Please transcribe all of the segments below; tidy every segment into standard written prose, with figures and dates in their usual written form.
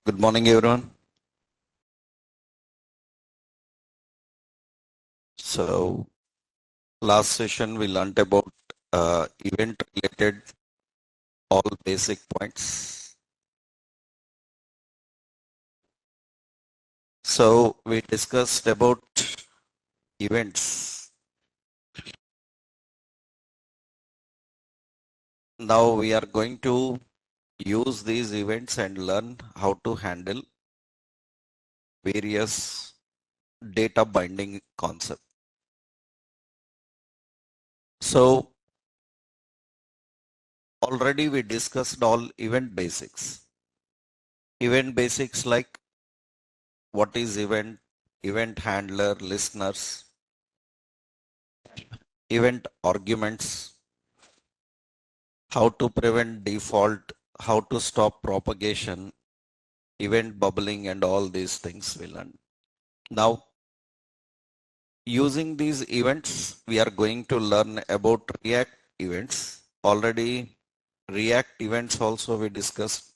Good morning, everyone. So, last session we learned about event related all basic points. So, we discussed about events. Now we are going to use these events and learn how to handle various data binding concepts. So, already we discussed all event basics. Event basics like what is event handler, listeners, event arguments, how to prevent default, how to stop propagation, event bubbling, and all these things we learn. Now, using these events, we are going to learn about React events. Already, React events also we discussed.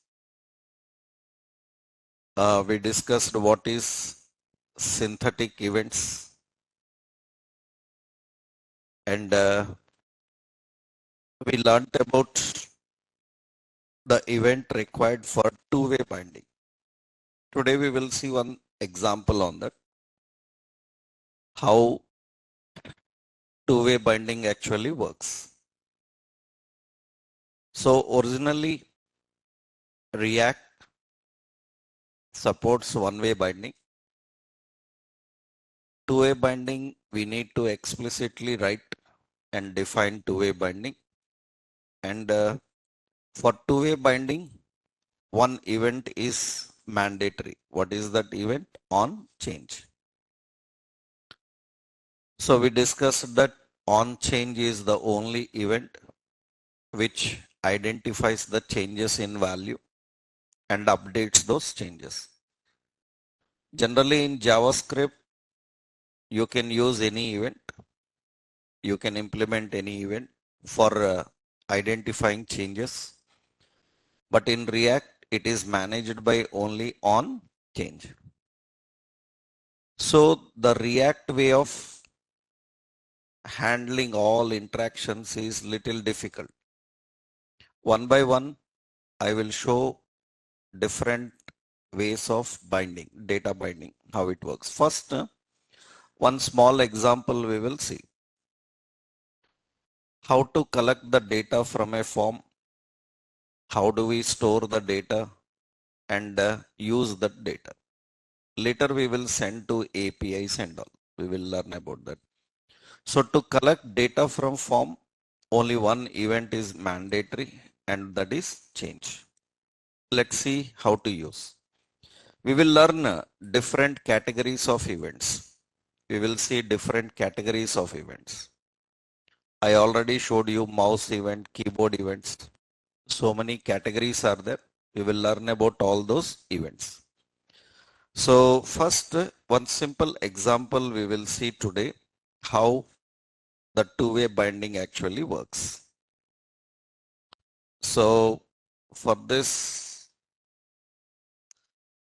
We discussed what is synthetic events, and we learned about the event required for two-way binding. Today we will see one example on that, how two-way binding actually works. So originally React supports one-way binding. Two-way binding, we need to explicitly write and define two-way binding. And for two-way binding, one event is mandatory. What is that event? On change. So we discussed that on change is the only event which identifies the changes in value and updates those changes. Generally in JavaScript, you can use any event. You can implement any event for identifying changes. But in React, it is managed by only on change. So the React way of handling all interactions is little difficult. One by one, I will show different ways of binding, data binding, how it works. First, one small example we will see. How to collect the data from a form, how do we store the data and use that data. Later we will send to APIs and all. We will learn about that. So to collect data from form, only one event is mandatory and that is change. Let's see how to use. We will learn different categories of events. We will see different categories of events. I already showed you mouse event, keyboard events. So many categories are there. We will learn about all those events. So first, one simple example we will see today how the two-way binding actually works. So for this,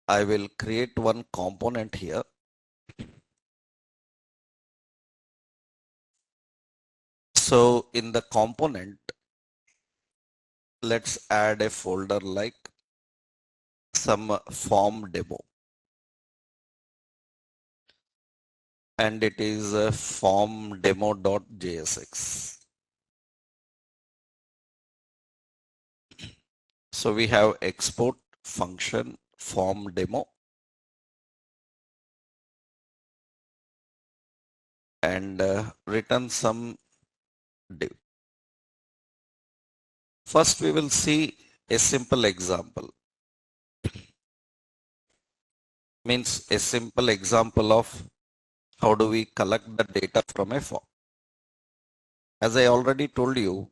I will create one component here. So in the component, let's add a folder like some form demo. And it is a form demo.jsx. So we have export function form demo and return some div. First we will see a simple example. Means a simple example of how do we collect the data from a form. As I already told you,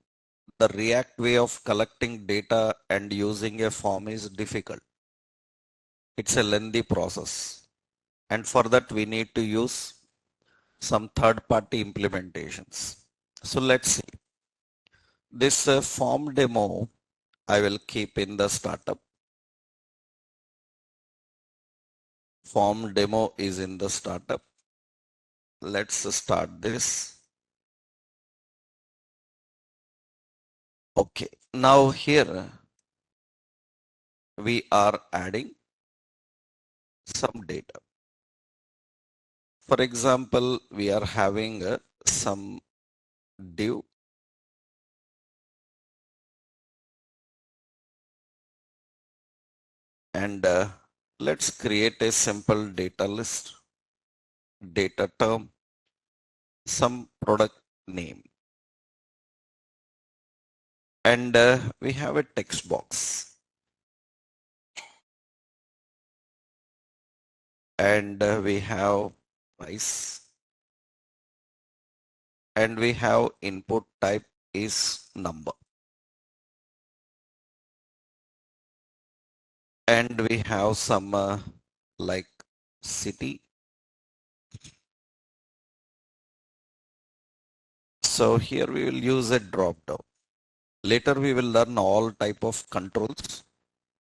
the React way of collecting data and using a form is difficult. It's a lengthy process. And for that, we need to use some third-party implementations. So let's see. This form demo, I will keep in the startup. Form demo is in the startup. Let's start this. Okay, now here we are adding some data. For example, we are having some div and let's create a simple data list, data term, some product name, and we have a text box, and we have price, and we have input type is number, and we have some like city. So here we will use a drop down. Later we will learn all type of controls.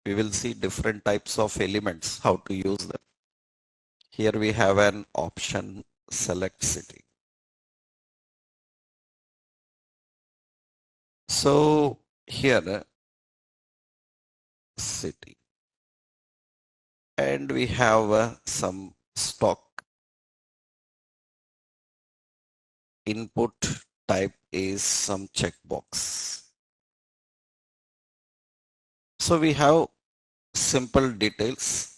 We will see different types of elements, how to use them. Here we have an option select city. So here city, and we have some stock. Input type is some checkbox. So we have simple details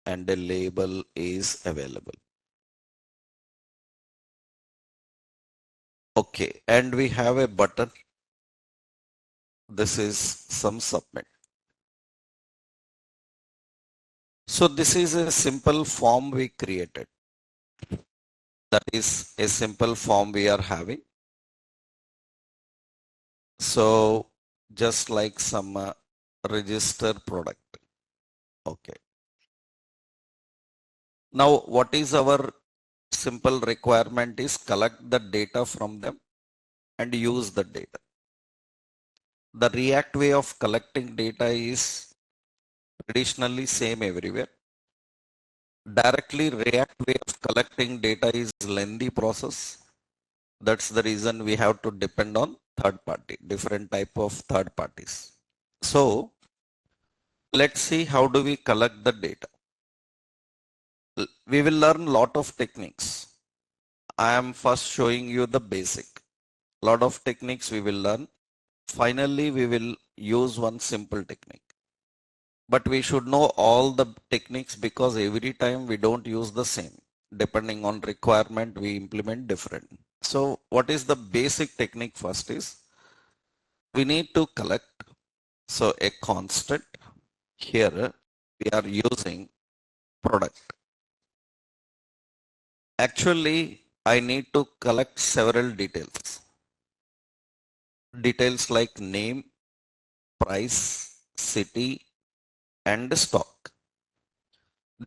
and a label is available. Okay, and we have a button. This is some submit. So this is a simple form we created. That is a simple form we are having. So just like some register product. Okay. Now what is our simple requirement is collect the data from them and use the data. The React way of collecting data is traditionally same everywhere. Directly React way of collecting data is lengthy process. That's the reason we have to depend on third party, different type of third parties. So let's see how do we collect the data. We will learn lot of techniques. I am first showing you the basic. Lot of techniques we will learn. Finally, we will use one simple technique. But we should know all the techniques because every time we don't use the same. Depending on requirement, we implement different. So what is the basic technique first is we need to collect. So a constant here we are using product. Actually, I need to collect several details. Details like name, price, city, and stock.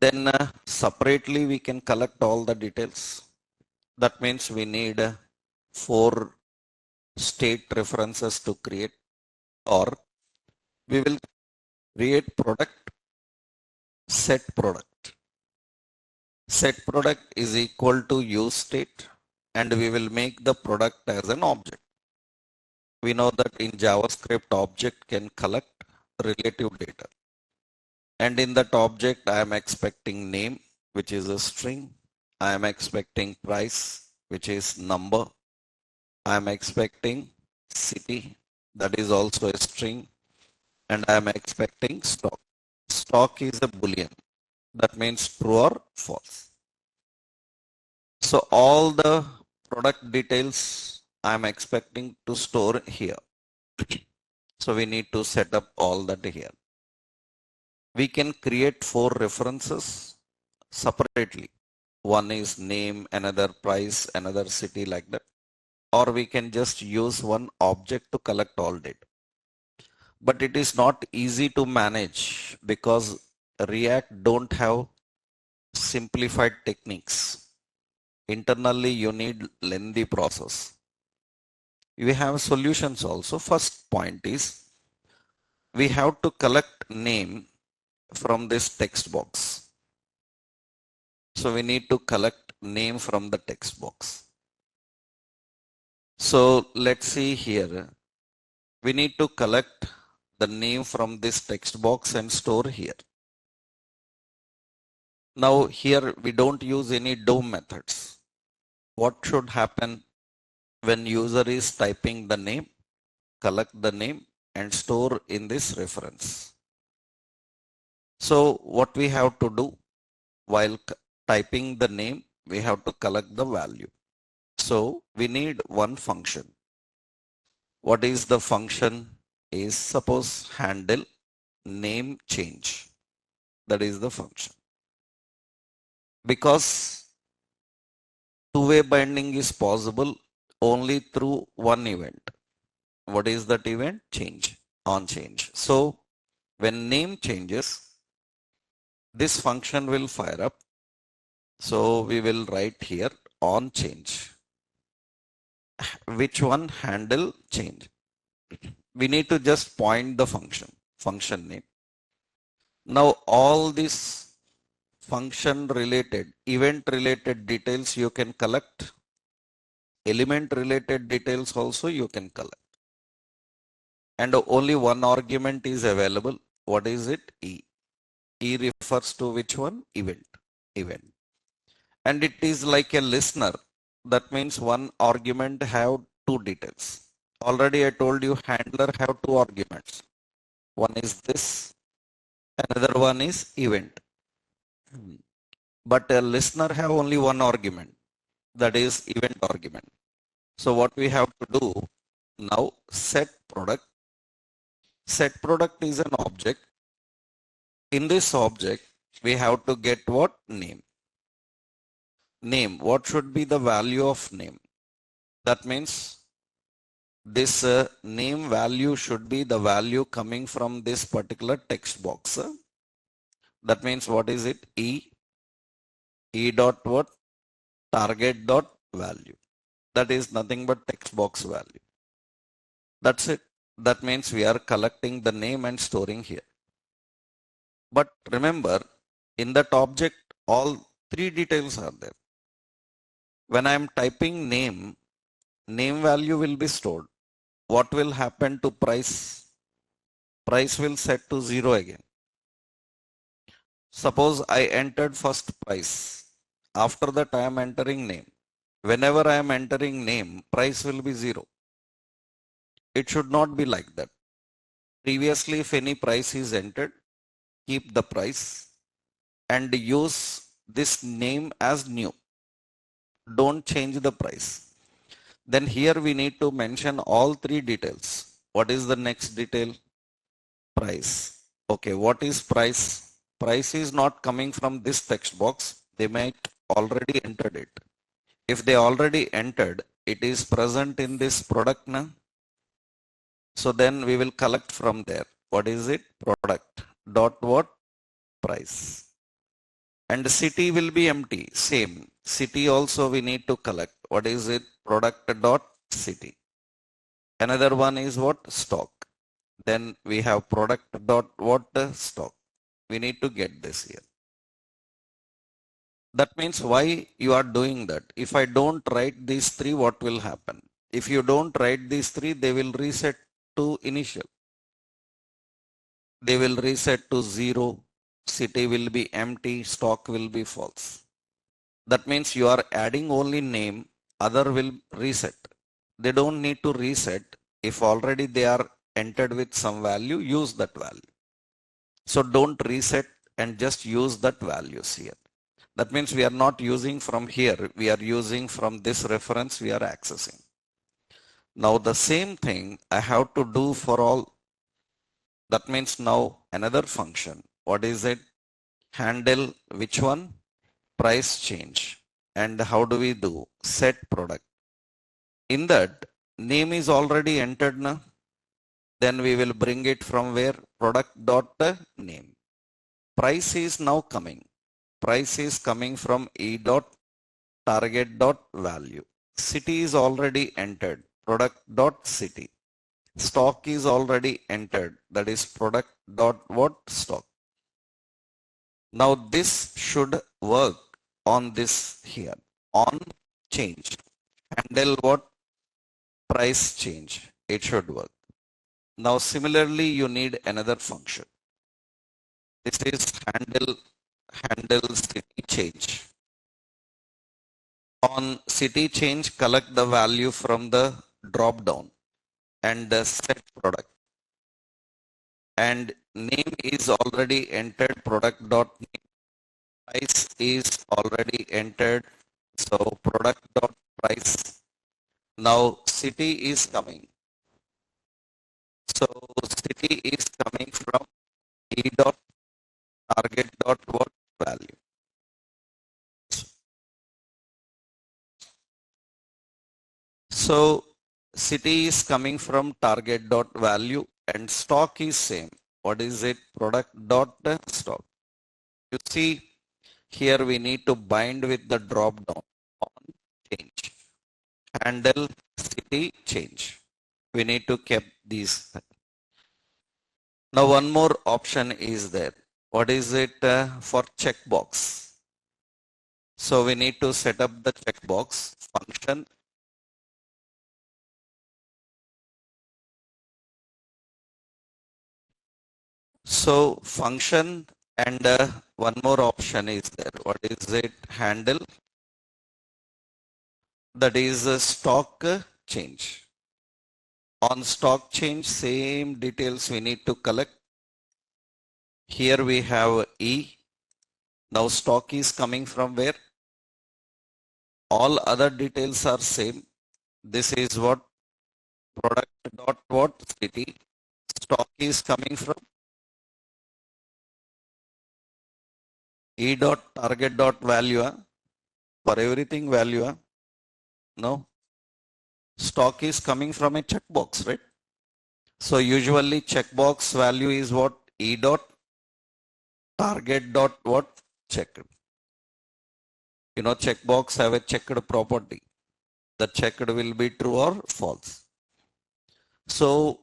Then separately we can collect all the details. That means we need 4 state references to create, or we will create product, set product. Set product is equal to use state, and we will make the product as an object. We know that in JavaScript object can collect relative data. And in that object, I am expecting name, which is a string. I am expecting price, which is number. I am expecting city, that is also a string. And I am expecting stock. Stock is a boolean. That means true or false. So all the product details I am expecting to store here. So we need to set up all that here. We can create 4 references separately. One is name, another price, another city, like that. Or we can just use one object to collect all data. But it is not easy to manage because React don't have simplified techniques. Internally, you need lengthy process. We have solutions also. First point is we have to collect name from this text box. So we need to collect name from the text box. So let's see here. We need to collect the name from this text box and store here. Now here we don't use any do methods. What should happen when user is typing the name? Collect the name and store in this reference. So what we have to do while typing the name, we have to collect the value. So we need one function. What is the function? Is suppose handle name change. That is the function. Because two-way binding is possible only through one event. What is that event? Change, on change. So when name changes, this function will fire up. So we will write here on change. Which one? Handle change. We need to just point the function name. Now all these function related, event related details you can collect. Element related details also you can collect. And only one argument is available. What is it? E. E refers to which one? Event. And it is like a listener. That means one argument have two details. Already I told you handler have two arguments. One is this, another one is event. But a listener have only one argument. That is event argument. So what we have to do now, set product. Set product is an object. In this object, we have to get what? Name. Name. What should be the value of name? That means this name value should be the value coming from this particular text box. That means what is it? E dot what? Target dot value. That is nothing but text box value. That's it. That means we are collecting the name and storing here. But remember, in that object, all three details are there. When I am typing name value will be stored. What will happen to price? Price will set to 0 again. Suppose I entered first price. After that I am entering name. Whenever I am entering name, price will be 0. It should not be like that. Previously, if any price is entered, keep the price and use this name as new. Don't change the price. Then here we need to mention all three details. What is the next detail? Price. Okay, what is price? Price is not coming from this text box. They might already entered it. If they already entered, it is present in this product now. So then we will collect from there. What is it? Product dot what? Price. And city will be empty. Same. City also we need to collect. What is it? Product dot city. Another one is what? Stock. Then we have product dot what? Stock. We need to get this here. That means why you are doing that? If I don't write these three, what will happen? If you don't write these three, they will reset to initial. They will reset to 0. City will be empty. Stock will be false. That means you are adding only name. Other will reset. They don't need to reset. If already they are entered with some value, use that value. So don't reset and just use that values here. That means we are not using from here. We are using from this reference we are accessing. Now the same thing I have to do for all. That means now another function. What is it? Handle which one? Price change. And how do we do? Set product. In that, name is already entered now. Then we will bring it from where? Product dot name. Price is now coming. Price is coming from E dot target dot value. City is already entered. Product dot city. Stock is already entered. That is product dot what? Stock. Now this should work on this here, on change. Handle what? Price change. It should work. Now similarly, you need another function. This is handle city change. On city change, collect the value from the drop down and set product. And name is already entered, product dot name. Price is already entered, so product dot price. Now city is coming. So city is coming from e dot target dot what value. So city is coming from target dot value and stock is same. What is it? Product dot stock. You see here we need to bind with the drop down on change. Handle city change. We need to keep these. Now one more option is there. What is it for checkbox? So we need to set up the checkbox function. So function and one more option is there. What is it? Handle. That is a stock change. On stock change, same details we need to collect. Here we have E. Now stock is coming from where? All other details are same. This is what? Product dot what? City. Stock is coming from E dot target dot value. For everything value. No. Stock is coming from a checkbox, right? So usually checkbox value is what? E dot target dot what? Checked. You know, checkbox have a checked property. The checked will be true or false. So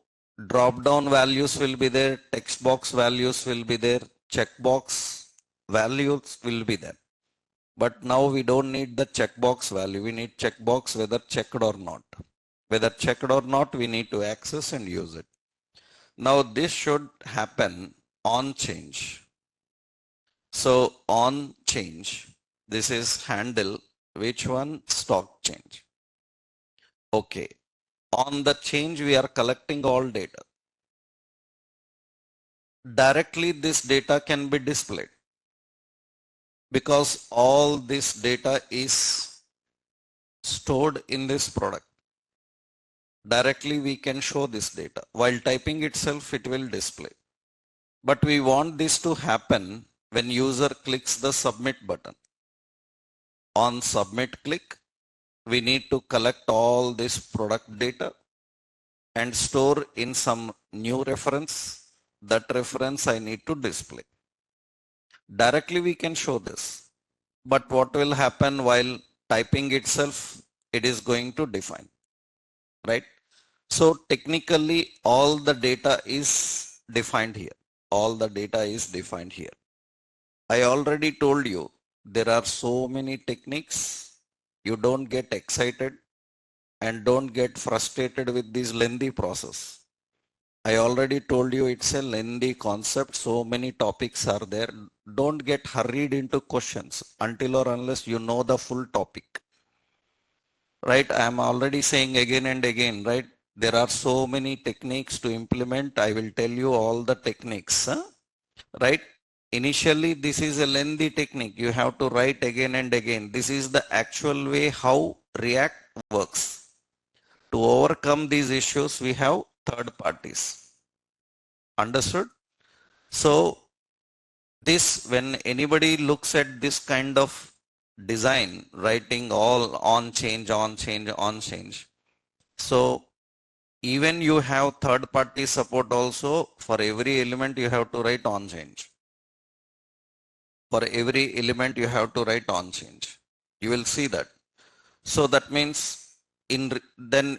drop down values will be there, text box values will be there, checkbox values will be there. But now we don't need the checkbox value. We need checkbox whether checked or not. Whether checked or not, we need to access and use it. Now this should happen on change. So on change, this is handle, which one? Stock change. Okay. On the change, we are collecting all data. Directly this data can be displayed because all this data is stored in this product. Directly we can show this data. While typing itself, it will display. But we want this to happen when user clicks the submit button. On submit click, we need to collect all this product data and store in some new reference. That reference I need to display. Directly we can show this. But what will happen while typing itself? It is going to define. Right? So technically all the data is defined here. All the data is defined here. I already told you there are so many techniques. You don't get excited and don't get frustrated with this lengthy process. I already told you it's a lengthy concept. So many topics are there. Don't get hurried into questions until or unless you know the full topic. Right? I am already saying again and again, right? There are so many techniques to implement. I will tell you all the techniques, right? Initially, this is a lengthy technique. You have to write again and again. This is the actual way how React works. To overcome these issues, we have third parties. Understood? So this, when anybody looks at this kind of design, writing all on change, on change, on change. So even you have third party support also. For every element you have to write on change. For every element you have to write on change. You will see that. So that means when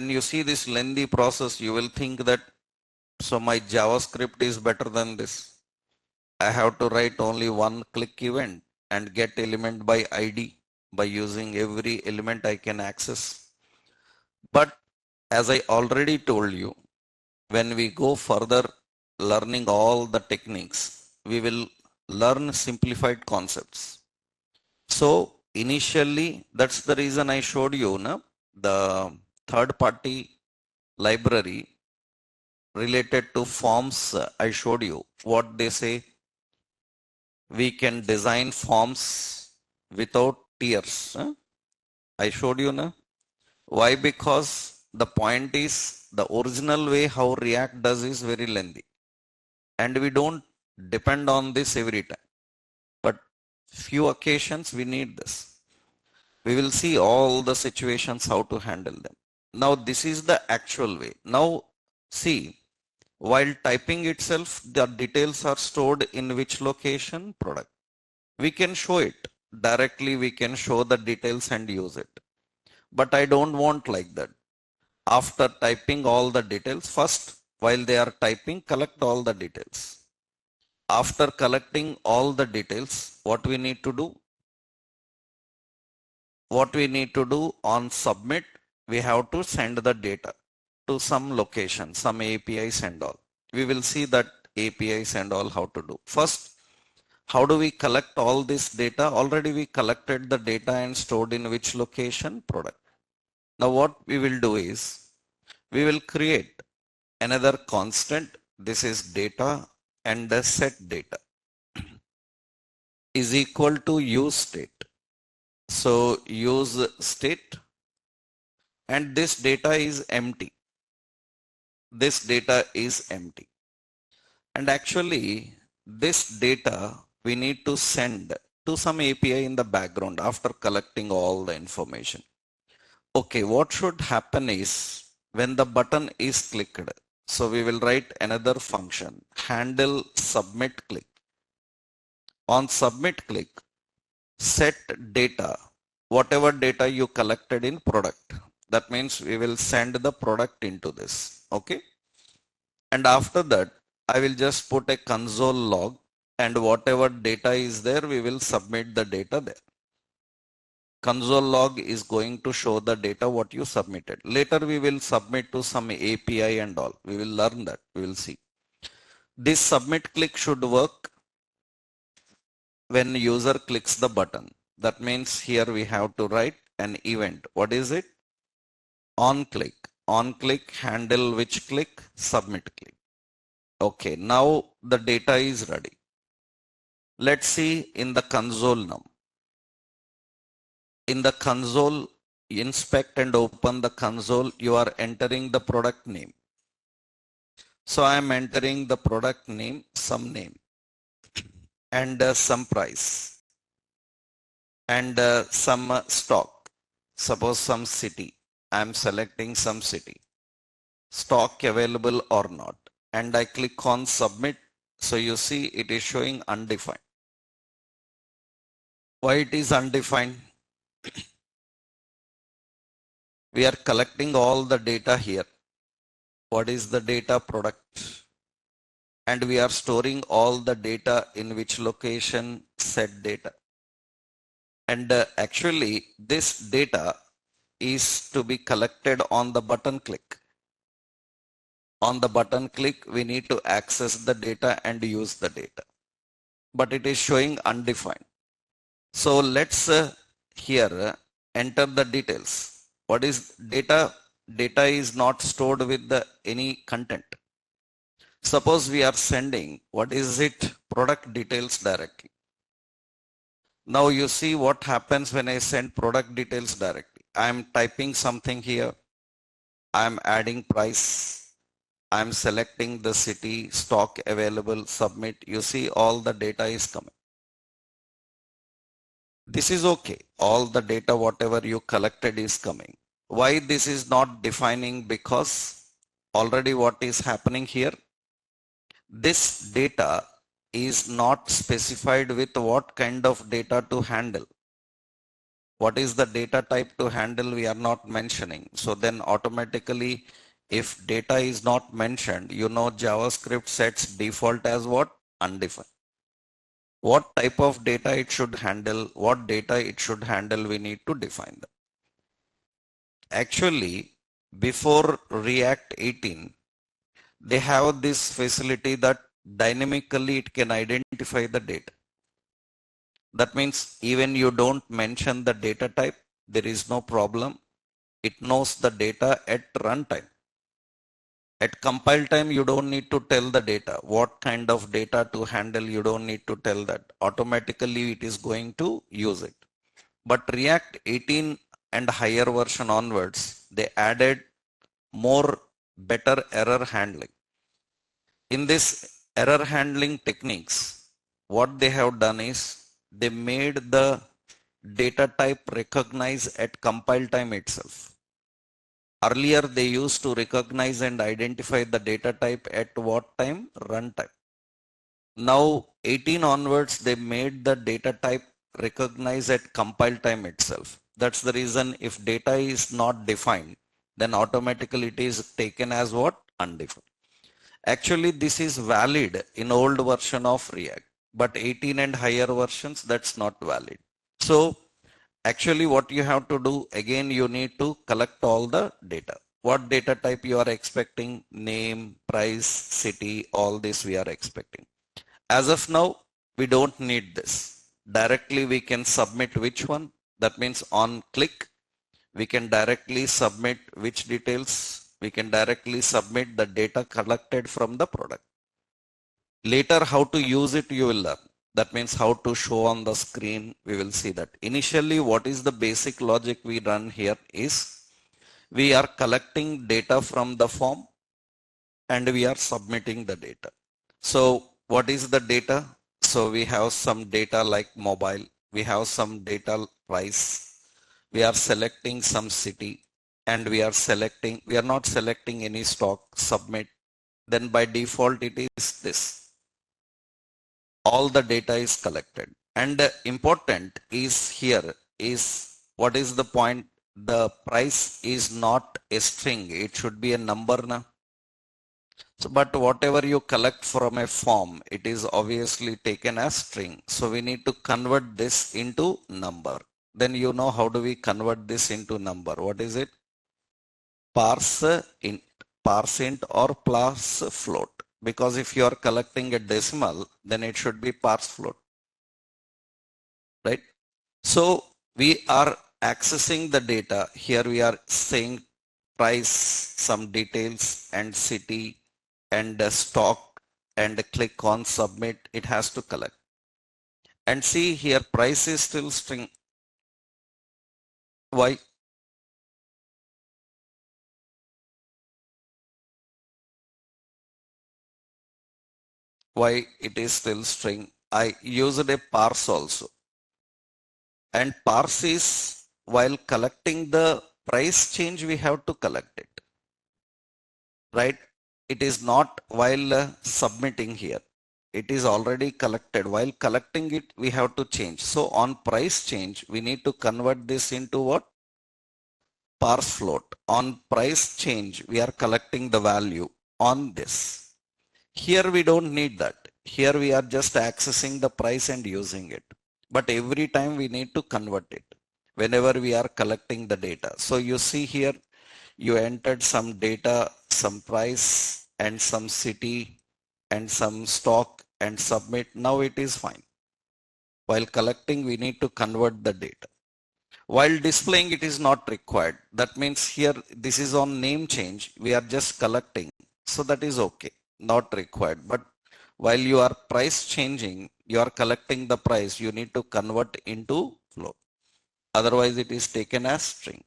you see this lengthy process, you will think that, so my JavaScript is better than this. I have to write only one click event. and get element by ID. By using every element I can access. But as I already told you, when we go further learning all the techniques, we will learn simplified concepts. So initially, that's the reason I showed you the third party library related to forms. I showed you what they say. We can design forms without tiers. I showed you now. Why? Because the point is the original way how React does is very lengthy. And we don't depend on this every time. But few occasions we need this. We will see all the situations how to handle them. Now this is the actual way. Now see, while typing itself, the details are stored in which location? Product. We can show it directly. We can show the details and use it. But I don't want like that. After typing all the details, first, while they are typing, collect all the details. After collecting all the details, what we need to do? What we need to do on submit, we have to send the data to some location, some APIs and all. We will see that APIs and all how to do. First, how do we collect all this data? Already we collected the data and stored in which location? Product. Now what we will do is, we will create another constant. This is data, and the set data is equal to use state. So use state, and this data is empty. This data is empty. And actually this data we need to send to some API in the background after collecting all the information. Okay, what should happen is when the button is clicked, so we will write another function, handle submit click. On submit click, set data, whatever data you collected in product. That means we will send the product into this. Okay. And after that, I will just put a console log, and whatever data is there, we will submit the data there. Console log is going to show the data what you submitted. Later we will submit to some API and all. We will learn that. We will see. This submit click should work when user clicks the button. That means here we have to write an event. What is it? On click. On click, handle which click? Submit click. Okay, now the data is ready. Let's see in the console now. In the console, inspect and open the console, you are entering the product name. So I am entering the product name, some name, and some price, and some stock. Suppose some city. I am selecting some city. Stock available or not. And I click on submit. So you see it is showing undefined. Why it is undefined? We are collecting all the data here. What is the data? Product. And we are storing all the data in which location? Set data. And actually this data is to be collected on the button click. On the button click, we need to access the data and use the data. But it is showing undefined. So let's here enter the details. What is data? Data is not stored with any content. Suppose we are sending, what is it? Product details directly. Now you see what happens when I send product details directly. I am typing something here. I am adding price. I am selecting the city, stock available, submit. You see all the data is coming. This is okay. All the data, whatever you collected is coming. Why this is not defining? Because already what is happening here, this data is not specified with what kind of data to handle. What is the data type to handle? We are not mentioning. So then automatically, if data is not mentioned, JavaScript sets default as what? Undefined. What type of data it should handle, what data it should handle, we need to define that. Actually, before React 18, they have this facility that dynamically it can identify the data. That means even you don't mention the data type, there is no problem. It knows the data at runtime. At compile time, you don't need to tell the data. What kind of data to handle, you don't need to tell that. Automatically, it is going to use it. But React 18 and higher version onwards, they added more better error handling. In this error handling techniques, what they have done is they made the data type recognize at compile time itself. Earlier, they used to recognize and identify the data type at what time? Runtime. Now, 18 onwards, they made the data type recognize at compile time itself. That's the reason if data is not defined, then automatically it is taken as what? Undefined. Actually, this is valid in old version of React, but 18 and higher versions, that's not valid. So actually what you have to do, again, you need to collect all the data. What data type you are expecting? Name, price, city, all this we are expecting. As of now, we don't need this. Directly we can submit which one? That means on click, we can directly submit which details? We can directly submit the data collected from the product. Later, how to use it, you will learn. That means how to show on the screen, we will see that. Initially, what is the basic logic we run here is, we are collecting data from the form and we are submitting the data. So what is the data? So we have some data like mobile, we have some data price, we are selecting some city, and we are not selecting any stock, submit. Then by default it is this. All the data is collected. And important is here is, what is the point? The price is not a string. It should be a number now. So, but whatever you collect from a form, it is obviously taken as string. So we need to convert this into number. Then you know how do we convert this into number? What is it? Parse int or parse float. Because if you are collecting a decimal, then it should be parse float, right? So we are accessing the data. Here we are saying price, some details, and city, and stock, and click on submit. It has to collect. And see here, price is still string. Why? Why it is still string? I used a parse also. And parse is, while collecting the price change, we have to collect it, right? It is not while submitting here. It is already collected. While collecting it, we have to change. So on price change, we need to convert this into what? Parse float. On price change, we are collecting the value on this. Here we don't need that. Here we are just accessing the price and using it. But every time we need to convert it whenever we are collecting the data. So you see here, you entered some data, some price, and some city, and some stock, and submit. Now it is fine. While collecting, we need to convert the data. While displaying, it is not required. That means here, this is on name change. We are just collecting. So that is okay, not required. But while you are price changing, you are collecting the price, you need to convert into float. Otherwise, it is taken as string.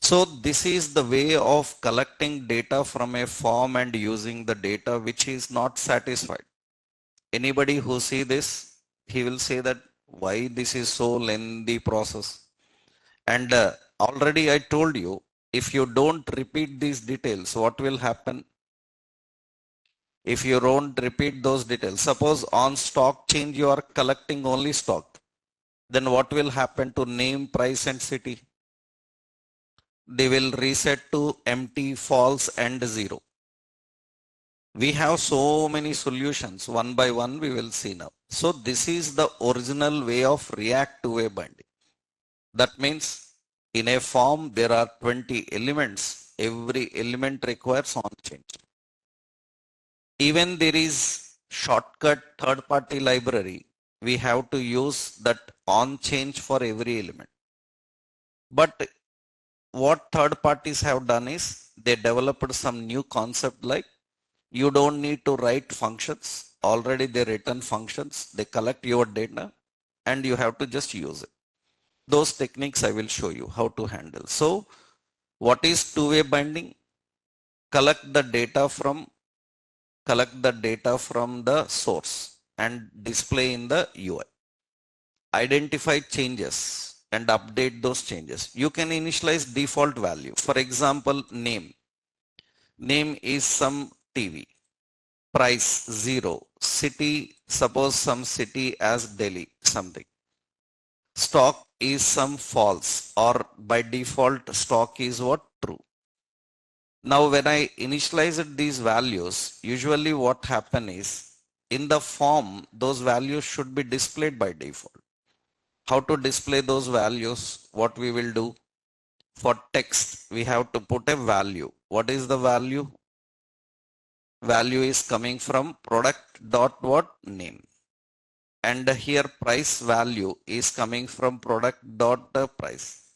So this is the way of collecting data from a form and using the data which is not satisfied. Anybody who see this, he will say that why this is so lengthy process. And already I told you, if you don't repeat these details, what will happen? If you don't repeat those details, suppose on stock change, you are collecting only stock. Then what will happen to name, price, and city? They will reset to empty, false, and 0. We have so many solutions. One by one, we will see now. So this is the original way of React two-way binding. That means in a form there are 20 elements. Every element requires on change. Even there is shortcut third-party library. We have to use that on change for every element. But what third parties have done is they developed some new concept like you don't need to write functions. Already they written functions. They collect your data and you have to just use it. Those techniques I will show you how to handle. So what is two-way binding? Collect the data from the source and display in the UI. Identify changes and update those changes. You can initialize default value. For example, name. Name is some TV. Price 0. City, suppose some city as Delhi, something. Stock is some false, or by default stock is what? True. Now when I initialized these values, usually what happen is in the form those values should be displayed by default. How to display those values? What we will do? For text, we have to put a value. What is the value? Value is coming from product dot what? Name. And here price value is coming from product dot price.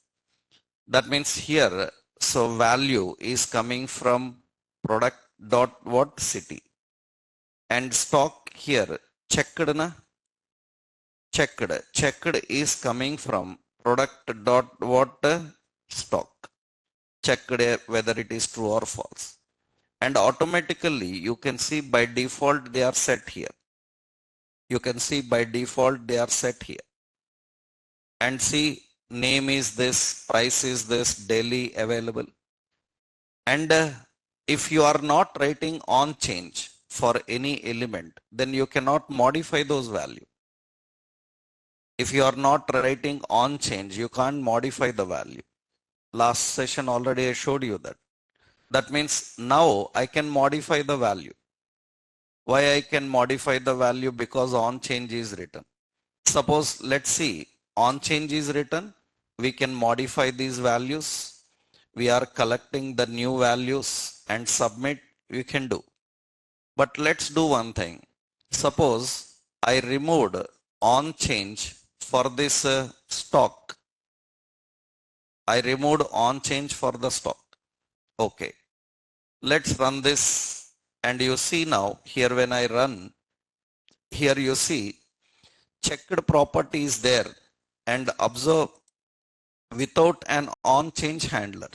That means here, so value is coming from product dot what? City. And stock here, checked na? Checked is coming from product dot what? Stock. Checked whether it is true or false. And automatically you can see by default they are set here. You can see by default they are set here. And see, name is this, price is this, daily available. And if you are not writing on change for any element, then you cannot modify those values. If you are not writing on change, you can't modify the value. Last session already I showed you that. That means now I can modify the value. Why I can modify the value? Because on change is written. Suppose let's see, on change is written, we can modify these values. We are collecting the new values and submit, we can do. But let's do one thing. Suppose I removed on change for this stock. I removed on change for the stock. Okay. Let's run this. And you see now here when I run, here you see checked property is there, and observe without an on change handler.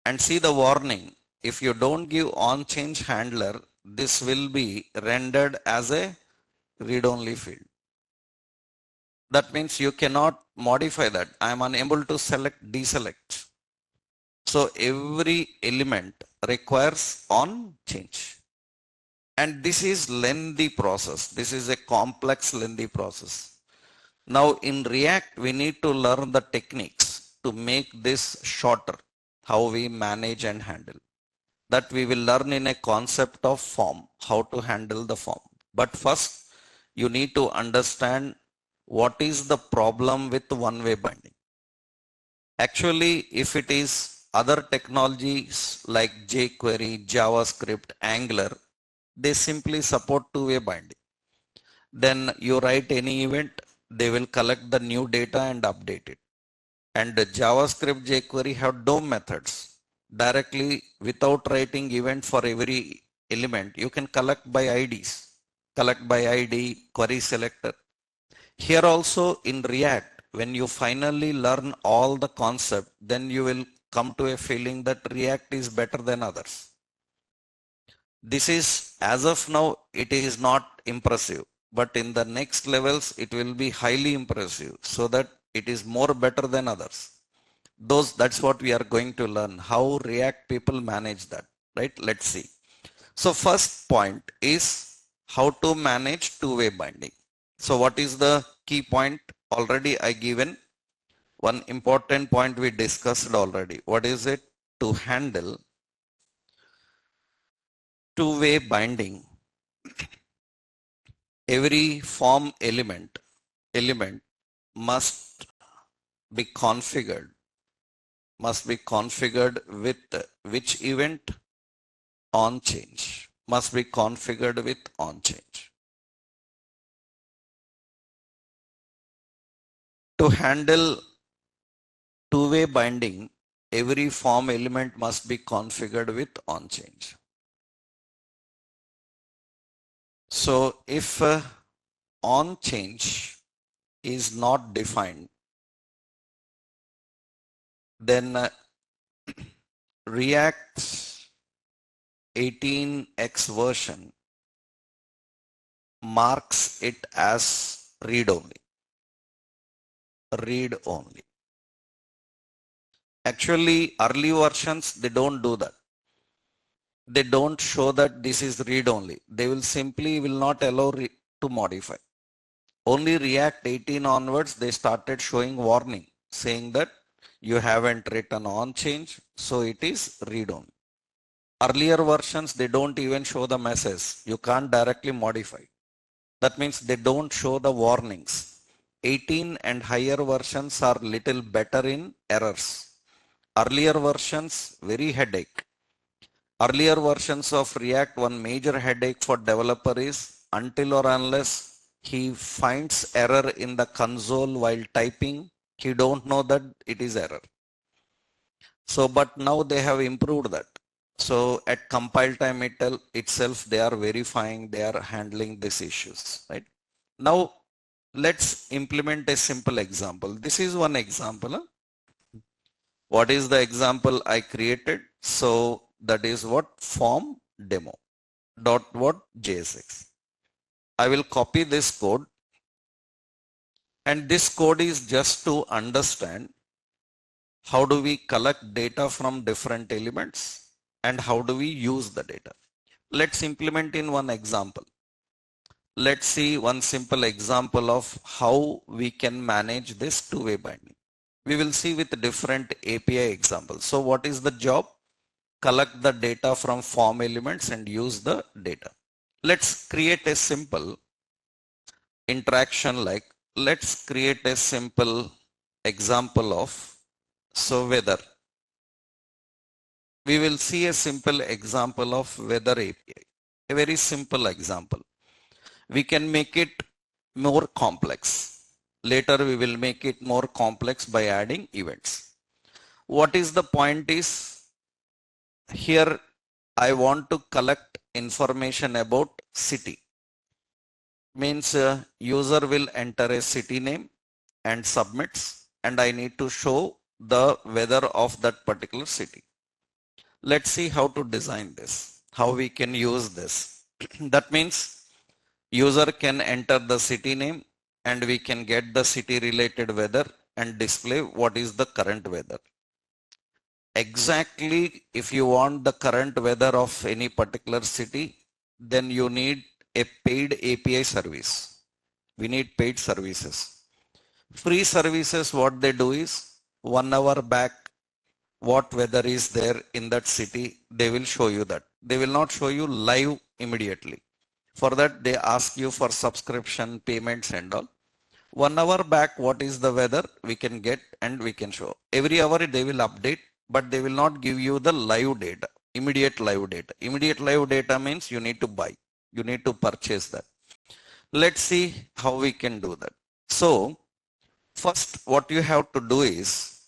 And see the warning. If you don't give on change handler, this will be rendered as a read-only field. That means you cannot modify that. I am unable to select, deselect. So every element requires on change. And this is lengthy process. This is a complex, lengthy process. Now in React, we need to learn the techniques to make this shorter, how we manage and handle. That we will learn in a concept of form, how to handle the form. But first, you need to understand what is the problem with one-way binding. Actually, if it is other technologies like jQuery, JavaScript, Angular, they simply support two-way binding. Then you write any event, they will collect the new data and update it. And JavaScript, jQuery have DOM methods. Directly without writing event for every element, you can collect by IDs. Collect by ID, query selector. Here also in React, when you finally learn all the concept, then you will come to a feeling that React is better than others. This is, as of now, it is not impressive, but in the next levels, it will be highly impressive, so that it is more better than others. That's what we are going to learn, how React people manage that, right? Let's see. So first point is how to manage two-way binding. So what is the key point? Already I given one important point we discussed already. What is it? To handle two-way binding, Every form element must be configured with which event? On change. Must be configured with on change. To handle two-way binding, every form element must be configured with on change. So if on change is not defined, then React's 18x version marks it as read only. Read only. Actually, early versions, they don't do that. They don't show that this is read only. They will simply will not allow to modify. Only React 18 onwards, they started showing warning saying that you haven't written on change, so it is read only. Earlier versions, they don't even show the message. You can't directly modify. That means they don't show the warnings. 18 and higher versions are little better in errors. Earlier versions, very headache. Earlier versions of React, one major headache for developer is until or unless he finds error in the console while typing, he don't know that it is error. So, but now they have improved that. So at compile time itself, they are verifying, they are handling these issues, right? Now, let's implement a simple example. This is one example. Huh? What is the example I created? So that is what form demo dot what JSX. I will copy this code, and this code is just to understand how do we collect data from different elements and how do we use the data. Let's implement in one example. Let's see one simple example of how we can manage this two-way binding. We will see with different API examples. So what is the job? Collect the data from form elements and use the data. Let's create a simple interaction like, let's create a simple example of, so weather. We will see a simple example of weather API, a very simple example. We can make it more complex. Later we will make it more complex by adding events. What is the point is, here I want to collect information about city. Means user will enter a city name and submits, and I need to show the weather of that particular city. Let's see how to design this, how we can use this. That means user can enter the city name and we can get the city related weather and display what is the current weather. Exactly, if you want the current weather of any particular city, then you need a paid API service. We need paid services. Free services, what they do is 1 hour back, what weather is there in that city, they will show you that. They will not show you live immediately. For that, they ask you for subscription payments and all. 1 hour back, what is the weather we can get and we can show. Every hour they will update, but they will not give you the live data, immediate live data. Immediate live data means you need to buy, you need to purchase that. Let's see how we can do that. So first, what you have to do is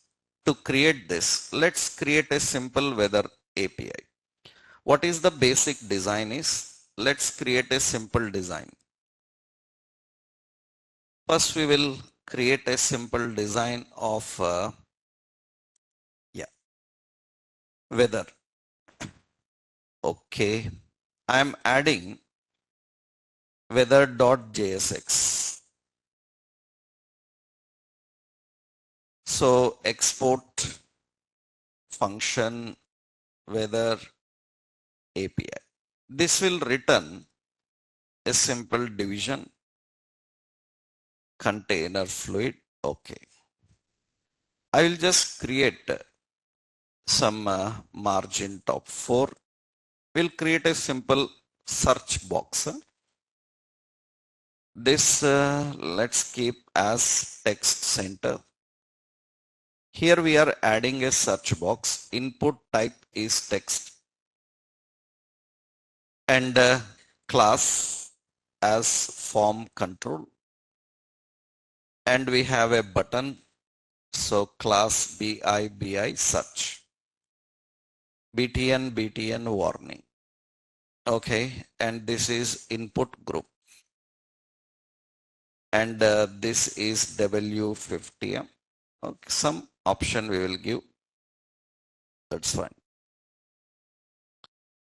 to create this. Let's create a simple weather API. What is the basic design is? Let's create a simple design. First, we will create a simple design of weather. Okay, I am adding weather.jsx. So export function weather API. This will return a simple division container fluid. Okay. I will just create some margin top 4. We'll create a simple search box. This let's keep as text center. Here we are adding a search box. Input type is text and class as form control. And we have a button. So class BI search. BTN warning. Okay. And this is input group. And this is W50M. Okay. Some option we will give. That's fine.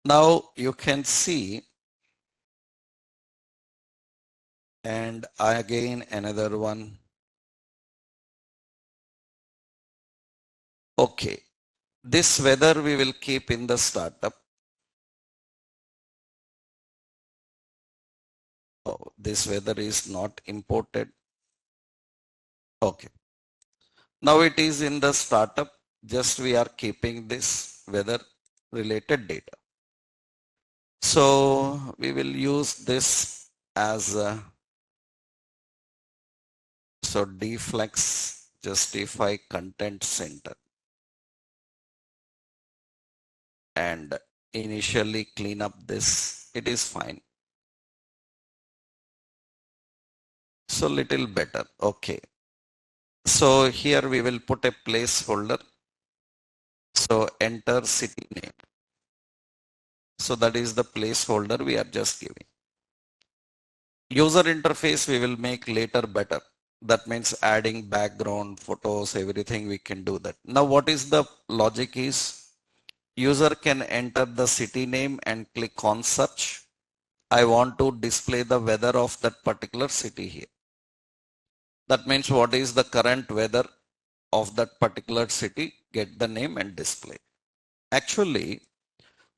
Now you can see, and again another one. Okay, this weather we will keep in the startup. Oh, this weather is not imported. Okay, now it is in the startup. Just we are keeping this weather related data. So we will use this as so deflex justify content center and initially clean up this. It is fine. So little better. Okay. So here we will put a placeholder. So enter city name. So that is the placeholder we are just giving. User interface we will make later better. That means adding background, photos, everything we can do that. Now what is the logic is, user can enter the city name and click on search. I want to display the weather of that particular city here. That means what is the current weather of that particular city, get the name and display. Actually,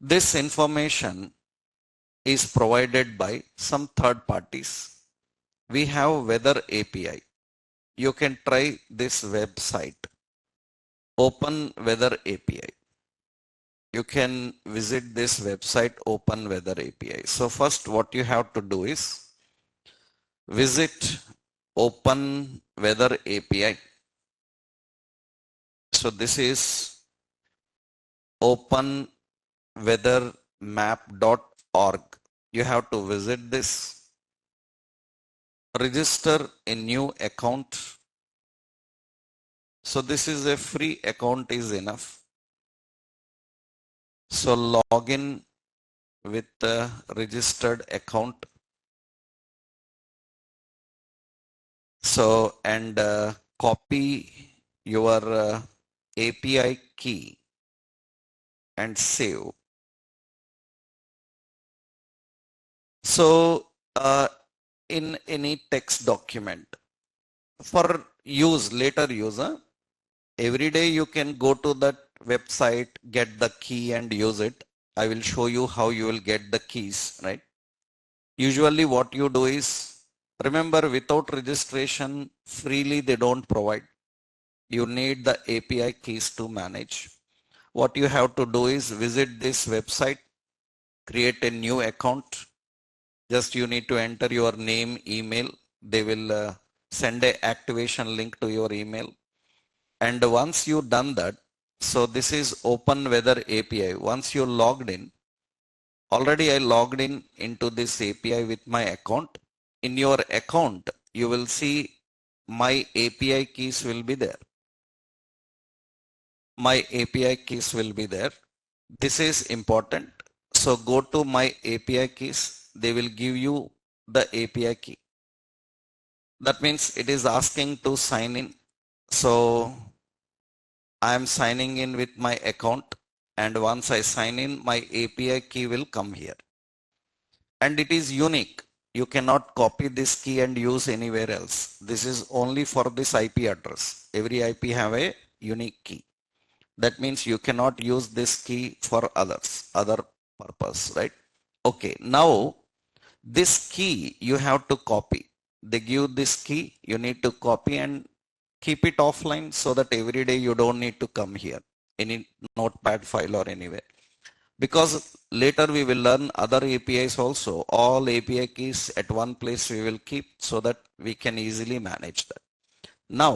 this information is provided by some third parties. We have weather API. You can try this website, Open Weather API. You can visit this website, Open Weather API. So first what you have to do is visit Open Weather API. So this is openweathermap.org. You have to visit this. Register a new account. So this is a free account is enough. So log in with the registered account. So and copy your API key and save. So in any text document for use later user, every day you can go to that website, get the key and use it. I will show you how you will get the keys, right? Usually what you do is, remember without registration, freely they don't provide. You need the API keys to manage. What you have to do is visit this website, create a new account. Just you need to enter your name, email. They will send a activation link to your email. And once you done that, so this is Open Weather API. Once you logged in, already I logged in into this API with my account. In your account, you will see my API keys will be there. My API keys will be there. This is important. So go to my API keys. They will give you the API key. That means it is asking to sign in. So I am signing in with my account, and once I sign in, my API key will come here. And it is unique. You cannot copy this key and use anywhere else. This is only for this IP address. Every IP have a unique key. That means you cannot use this key for other purpose, right? Okay, now this key you have to copy. They give this key, you need to copy and keep it offline so that every day you don't need to come here, any notepad file or anywhere. because later we will learn other APIs also. All API keys at one place we will keep so that we can easily manage that. Now,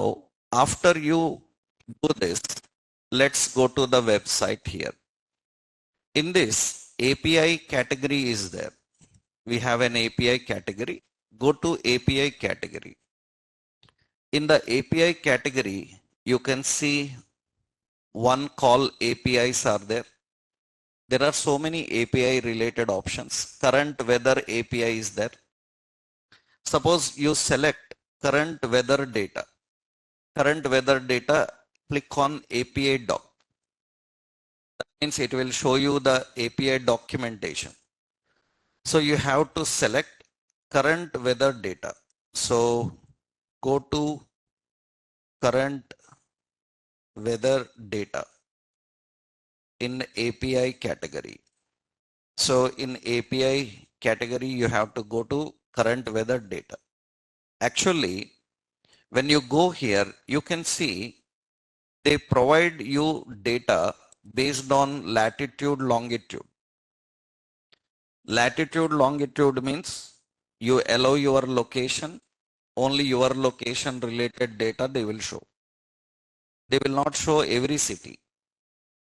after you do this, let's go to the website here. In this, API category is there. We have an API category. Go to API category. In the API category, you can see one call APIs are there. There are so many API related options. Current weather API is there. Suppose you select current weather data. Current weather data, click on API doc. That means it will show you the API documentation. So you have to select current weather data. So go to current weather data in API category. So in API category, you have to go to current weather data. Actually, when you go here, you can see they provide you data based on latitude, longitude. Latitude, longitude means you allow your location, only your location related data they will show. They will not show every city.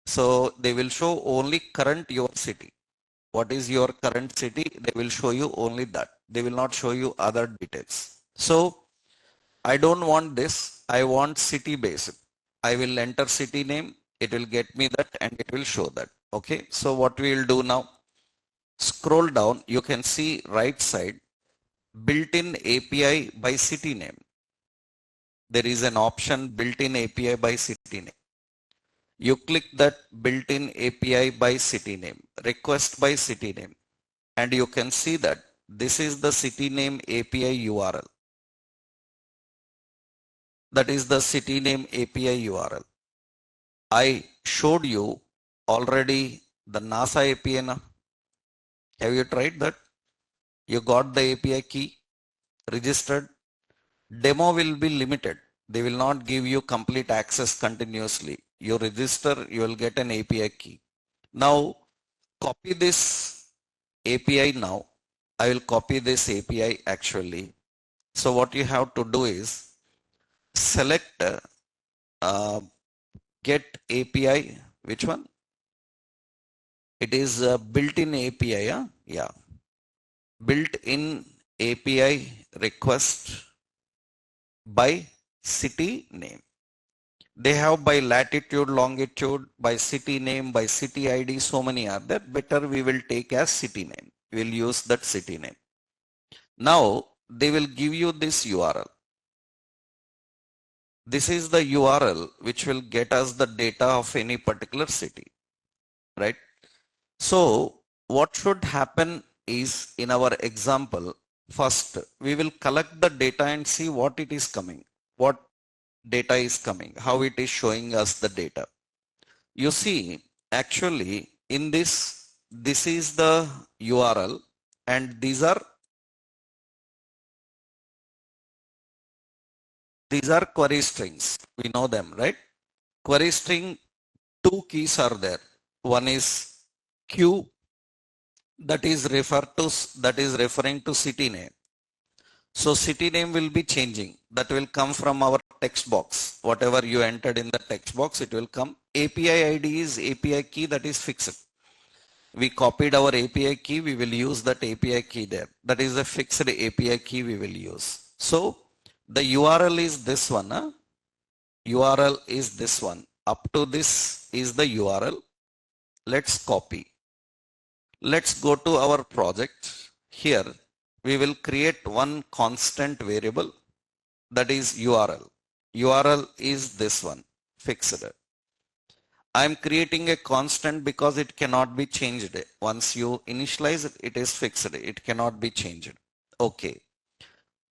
So they will show only current your city. What is your current city? They will show you only that. They will not show you other details. So I don't want this. I want city based. I will enter city name. It will get me that and it will show that. Okay. So what we will do now? Scroll down. You can see right side built-in API by city name. There is an option built-in API by city name. You click that built-in API by city name, request by city name, and you can see that this is the city name API URL. That is the city name API URL. I showed you already the NASA API. Have you tried that? You got the API key, registered. Demo will be limited. They will not give you complete access continuously. You register, you will get an API key. Now, copy this API now. I will copy this API actually. So what you have to do is select get API. Which one? It is built-in API. Yeah. Built-in API request by city name. They have by latitude, longitude, by city name, by city ID, so many are there. Better we will take as city name. We will use that city name. Now they will give you this URL. This is the URL which will get us the data of any particular city, right? So what should happen is, in our example, first we will collect the data and see what it is coming. What data is coming, how it is showing us the data. You see, actually in this is the URL and these are query strings. We know them, right? Query string, two keys are there. One is Q, that is referring to city name. So city name will be changing. That will come from our text box. Whatever you entered in the text box, it will come. API ID is API key, that is fixed. We copied our API key. We will use that API key there. That is a fixed API key we will use. So the URL is this one. URL is this one. Up to this is the URL. Let's copy. Let's go to our project. Here we will create one constant variable, that is URL. URL is this one, fixed. I am creating a constant because it cannot be changed. Once you initialize it, it is fixed. It cannot be changed. Okay.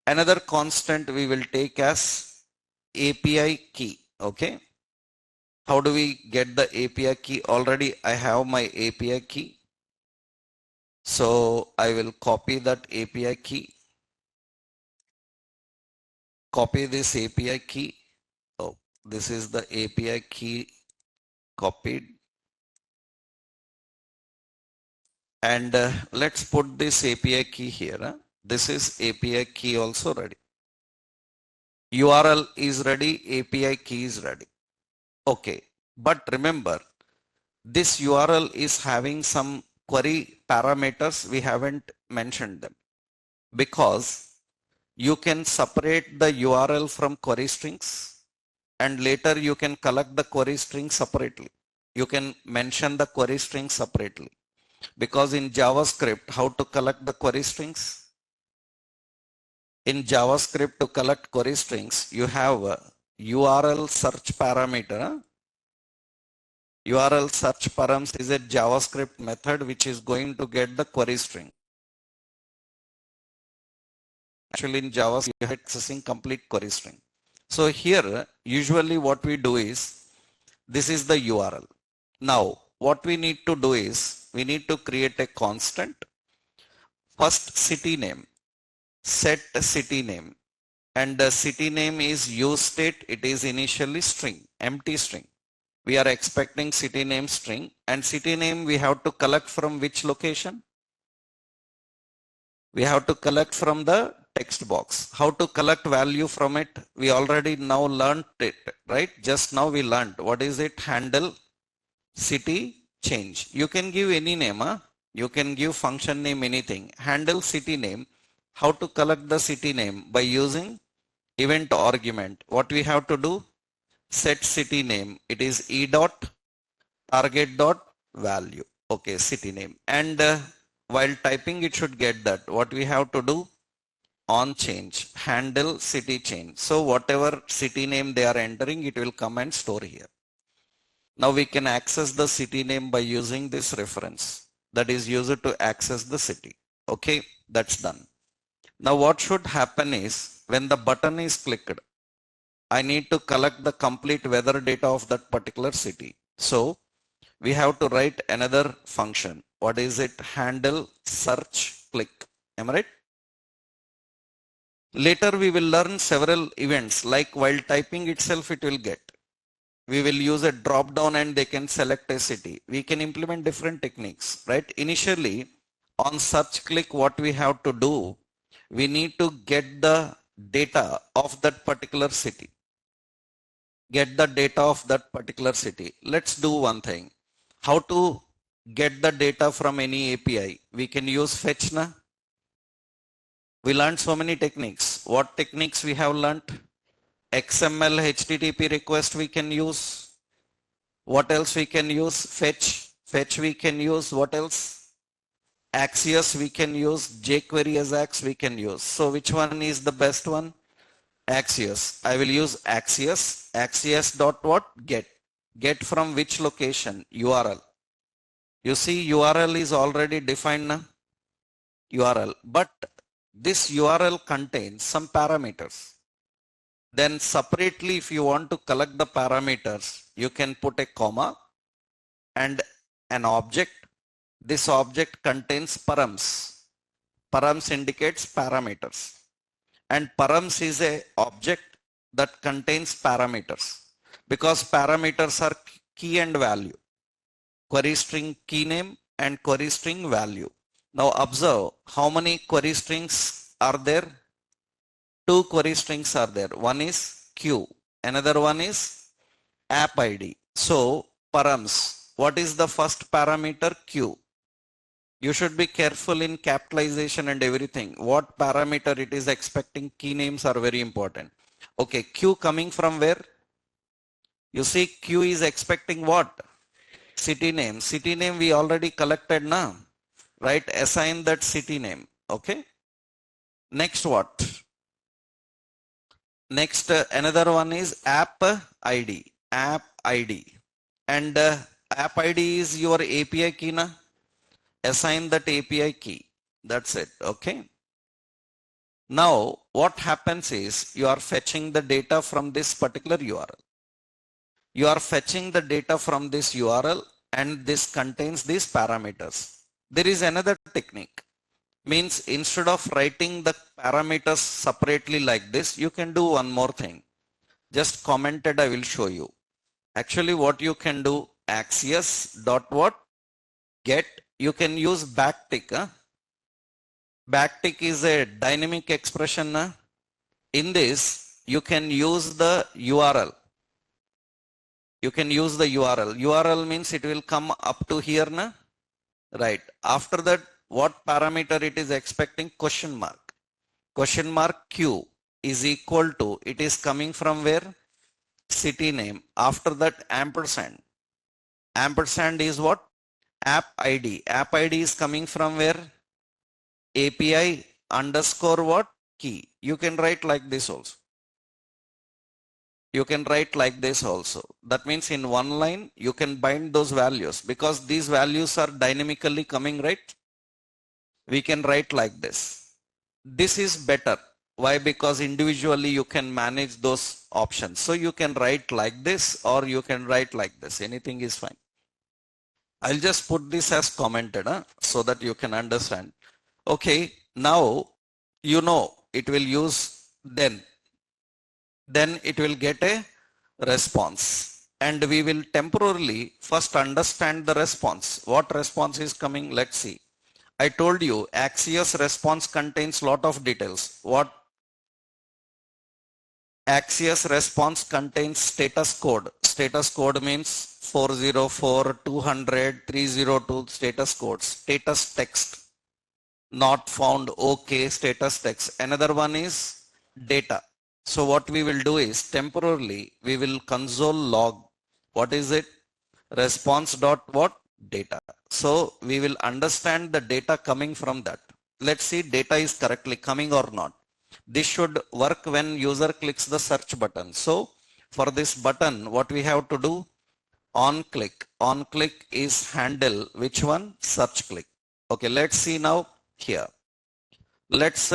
Another constant we will take as API key. Okay. How do we get the API key? Already I have my API key. So I will copy that API key. Copy this API key. Oh, this is the API key copied. And let's put this API key here. This is API key also ready. URL is ready, API key is ready. Okay, but remember, this URL is having some query parameters. We haven't mentioned them because you can separate the URL from query strings and later you can collect the query string separately. You can mention the query string separately because in JavaScript, how to collect the query strings? In JavaScript, to collect query strings, you have a URL search parameter. URL search params is a JavaScript method which is going to get the query string. Actually in JavaScript you are accessing complete query string. So here usually what we do is, this is the URL. Now what we need to do is, we need to create a constant. First city name, set city name, and the city name is use state. It is initially string, empty string. We are expecting city name string, and city name we have to collect from which location? We have to collect from the text box. How to collect value from it? We already now learned it, right? Just now we learned. What is it? Handle city change. You can give any name. You can give function name, anything. Handle city name. How to collect the city name? By using event argument. What we have to do? Set city name. It is e dot target dot value. Okay, city name. And while typing it should get that. What we have to do? On change, handle city change. So whatever city name they are entering, it will come and store here. Now we can access the city name by using this reference, that is used to access the city. Okay, that's done. Now what should happen is, when the button is clicked, I need to collect the complete weather data of that particular city. So we have to write another function. What is it? Handle search click. Am I right? Later we will learn several events, like while typing itself it will get. We will use a drop down and they can select a city. We can implement different techniques, right? Initially on search click, what we have to do, we need to get the data of that particular city. Get the data of that particular city. Let's do one thing. How to get the data from any API? We can use fetch na. We learned so many techniques. What techniques we have learned? XML HTTP request we can use. What else we can use? Fetch. Fetch we can use. What else? Axios we can use. jQuery Ajax we can use. So which one is the best one? Axios. I will use Axios. Axios dot what? Get. Get from which location? URL. You see URL is already defined na? URL. But this URL contains some parameters. Then separately, if you want to collect the parameters, you can put a comma and an object. This object contains params. Params indicates parameters. And params is a object that contains parameters, because parameters are key and value. Query string key name and query string value. Now observe how many query strings are there. Two query strings are there. One is Q, another one is app ID. So params, what is the first parameter? Q. You should be careful in capitalization and everything. What parameter it is expecting, key names are very important. Okay, Q coming from where? You see Q is expecting what? City name. City name we already collected now. Right, assign that city name. Okay. Next what? Next another one is app ID. App ID. And app ID is your API key na? Assign that API key. That's it. Okay. Now what happens is, you are fetching the data from this particular URL. You are fetching the data from this URL and this contains these parameters. There is another technique. Means instead of writing the parameters separately like this, you can do one more thing. Just commented, I will show you. Actually what you can do, Axios dot what? Get you can use backtick. Backtick is a dynamic expression. In this, you can use the URL. You can use the URL. URL means it will come up to here. Right. After that, what parameter it is expecting? Question mark. Question mark Q is equal to, it is coming from where? City name. After that, ampersand. Ampersand is what? App ID. App ID is coming from where? API underscore what? Key. You can write like this also. You can write like this also. That means in one line, you can bind those values because these values are dynamically coming, right? We can write like this. This is better. Why? Because individually you can manage those options. So you can write like this or you can write like this. Anything is fine. I'll just put this as commented so that you can understand. Okay, now you know it will use then it will get a response, and we will temporarily first understand the response. What response is coming? Let's see. I told you Axios response contains lot of details. What? Axios response contains status code. Status code means 404, 200, 302 status codes. Status text. Not found, okay, status text. Another one is data. So what we will do is temporarily we will console log. What is it? Response dot what? Data. So we will understand the data coming from that. Let's see data is correctly coming or not. This should work when user clicks the search button. So for this button, what we have to do? On click. On click is handle which one? Search click. Okay, let's see now here. Let's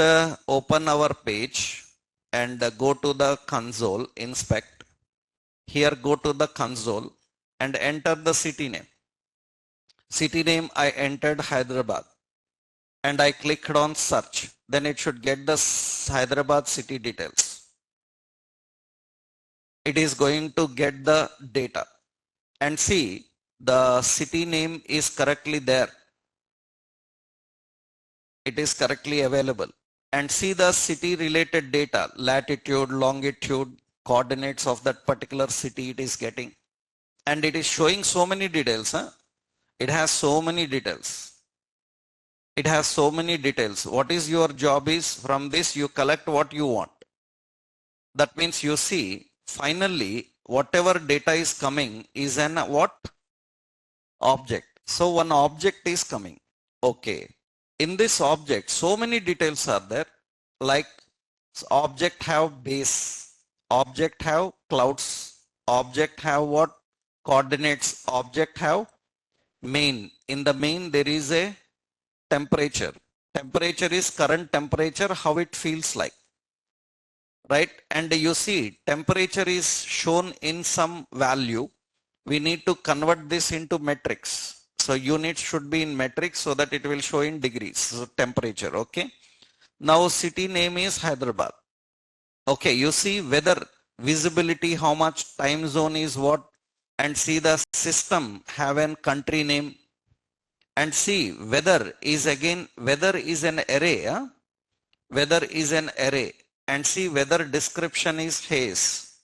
open our page and go to the console, inspect. Here go to the console and enter the city name. City name I entered Hyderabad and I clicked on search. Then it should get the Hyderabad city details. It is going to get the data and see the city name is correctly there. It is correctly available. And see the city related data, latitude, longitude, coordinates of that particular city it is getting. And it is showing so many details. It has so many details. It has so many details. What is your job is from this you collect what you want. That means you see finally whatever data is coming is an what? Object. So one object is coming. Okay. In this object, so many details are there, like object have base, object have clouds, object have what? Coordinates, object have main. In the main, there is a temperature. Temperature is current temperature, how it feels like, right? And you see temperature is shown in some value. We need to convert this into metrics. So units should be in metric so that it will show in degrees. So temperature, okay. Now city name is Hyderabad. Okay, you see weather, visibility, how much time zone is what, and see the system have an country name, and see weather is again, weather is an array. Weather is an array, and see weather description is haze.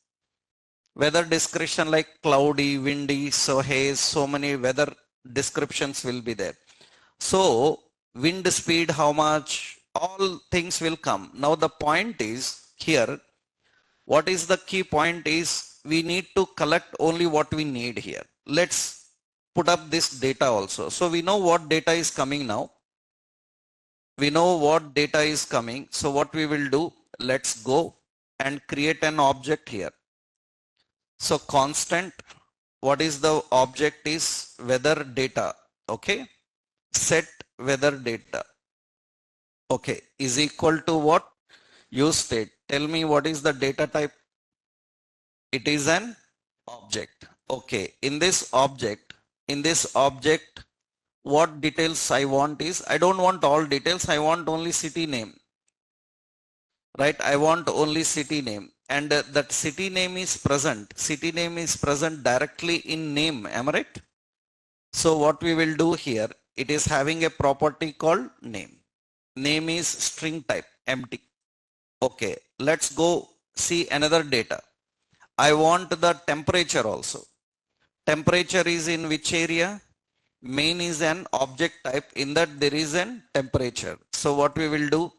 Weather description like cloudy, windy, so haze, so many weather descriptions will be there. So wind speed, how much, all things will come. Now the point is here, what is the key point is we need to collect only what we need here. Let's put up this data also. So we know what data is coming now. We know what data is coming. So what we will do, let's go and create an object here. So constant, what is the object is weather data, okay, set weather data, okay, is equal to what? Use state. Tell me what is the data type? It is an object. Okay, in this object, what details I want is, I don't want all details, I want only city name, right? I want only city name. And that city name is present. City name is present directly in name. Am I right? So what we will do here, it is having a property called name. Name is string type, empty. Okay, let's go see another data. I want the temperature also. Temperature is in which area? Main is an object type, in that there is an temperature. So what we will do?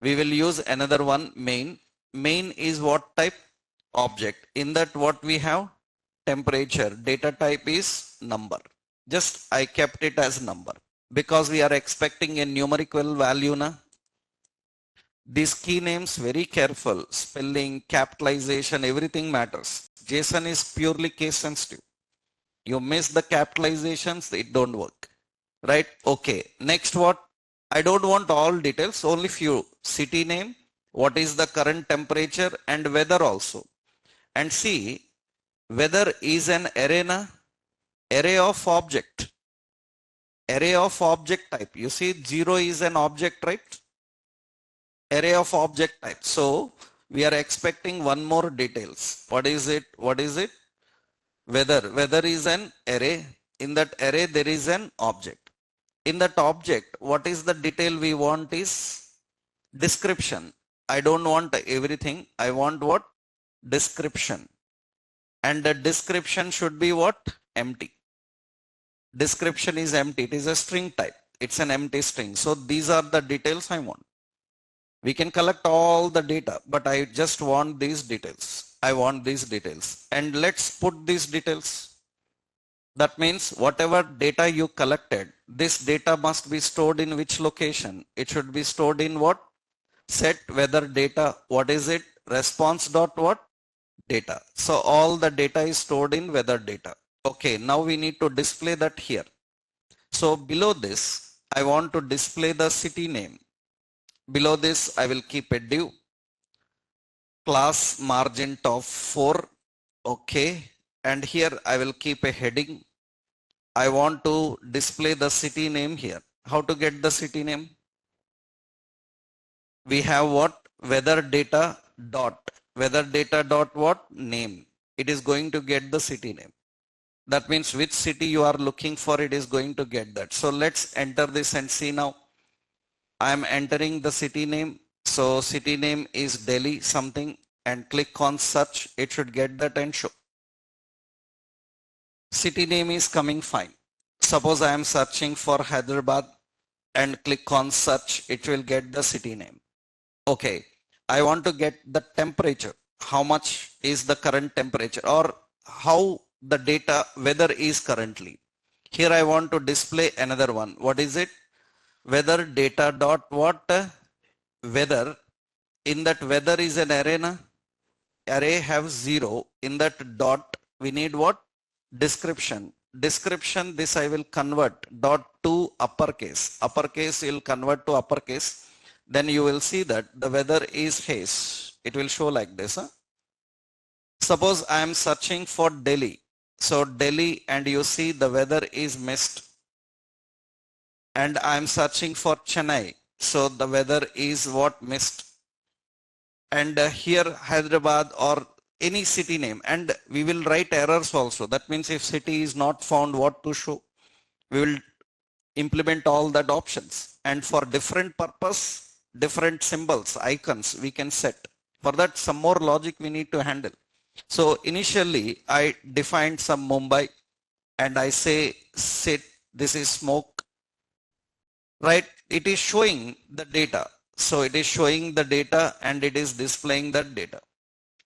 We will use another one, main. Main is what type? Object. In that what we have? Temperature. Data type is number. Just I kept it as number because we are expecting a numerical value na. These key names very careful. Spelling, capitalization, everything matters. JSON is purely case sensitive. You miss the capitalizations, it don't work. Right? Okay. Next what? I don't want all details, only few. City name, what is the current temperature, and weather also. And see, weather is an array na? Array of object. Array of object type. You see 0 is an object, right? Array of object type. So we are expecting one more details. What is it? What is it? Weather. Weather is an array. In that array there is an object. In that object, what is the detail we want is description. I don't want everything. I want what? Description. And the description should be what? Empty. Description is empty. It is a string type. It's an empty string. So these are the details I want. We can collect all the data, but I just want these details. I want these details. And let's put these details. That means whatever data you collected, this data must be stored in which location? It should be stored in what? Set weather data. What is it? Response dot what? Data. So all the data is stored in weather data. Okay, now we need to display that here. So below this, I want to display the city name. Below this, I will keep a div. Class margin top 4. Okay. And here I will keep a heading. I want to display the city name here. How to get the city name? We have what? Weather data dot. Weather data dot what? Name. It is going to get the city name. That means which city you are looking for, it is going to get that. So let's enter this and see now. I am entering the city name. So city name is Delhi something, and click on search. It should get that and show. City name is coming fine. Suppose I am searching for Hyderabad and click on search. It will get the city name. Okay. I want to get the temperature. How much is the current temperature, or how the data weather is currently. Here I want to display another one. What is it? Weather data dot what? Weather. In that weather is an array na? Array have 0. In that dot we need what? Description. Description, this I will convert dot to uppercase. Uppercase will convert to uppercase. Then you will see that the weather is haze. It will show like this. Huh? Suppose I am searching for Delhi. So Delhi, and you see the weather is mist. And I am searching for Chennai. So the weather is what? Mist. And here Hyderabad or any city name, and we will write errors also. That means if city is not found, what to show? We will implement all that options, and for different purpose, different symbols, icons we can set. For that some more logic we need to handle. So initially I defined some Mumbai and I say sit, this is smoke, right? It is showing the data. So it is showing the data and it is displaying that data.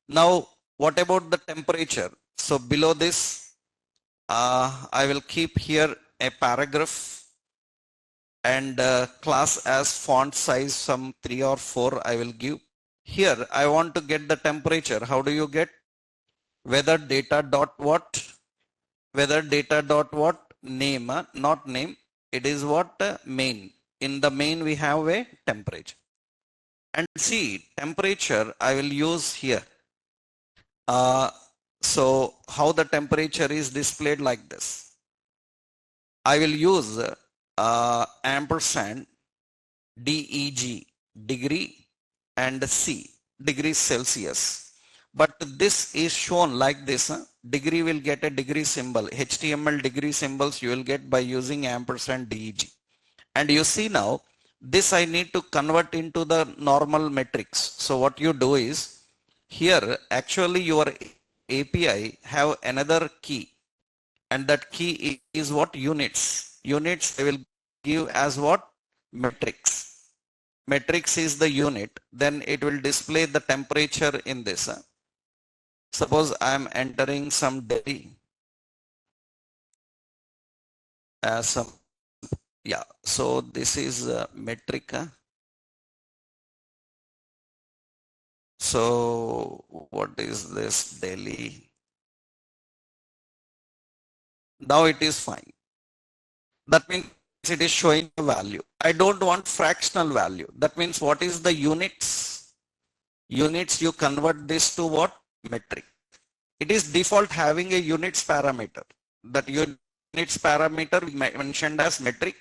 Now what about the temperature? So below this I will keep here a paragraph and class as font size some 3 or 4 I will give. Here I want to get the temperature. How do you get? Weather data dot what? Weather data dot what? Name, not name. It is what? Main. In the main we have a temperature. And see, temperature I will use here. So how the temperature is displayed like this. I will use ampersand DEG, degree, and C, degrees Celsius. But this is shown like this. Degree will get a degree symbol. HTML degree symbols you will get by using ampersand DEG. And you see now, this I need to convert into the normal metrics. So what you do is, here actually your API have another key, and that key is what? Units. Units they will give as what? Metrics. Metrics is the unit. Then it will display the temperature in this. Suppose I am entering some Delhi as some, yeah. So this is metric. So what is this? Delhi? Now it is fine. That means it is showing a value. I don't want fractional value. That means what is the units? Units, you convert this to what? Metric. It is default having a units parameter. That units parameter mentioned as metric,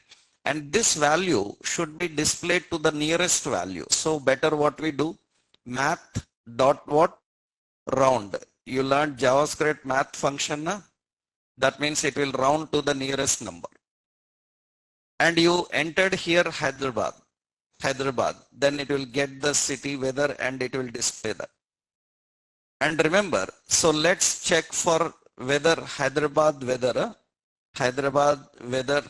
and this value should be displayed to the nearest value. So better what we do? Math dot what? Round. You learned JavaScript math function. That means it will round to the nearest number. And you entered here Hyderabad. Then it will get the city weather and it will display that. And remember, so let's check for weather, Hyderabad weather. Hyderabad weather.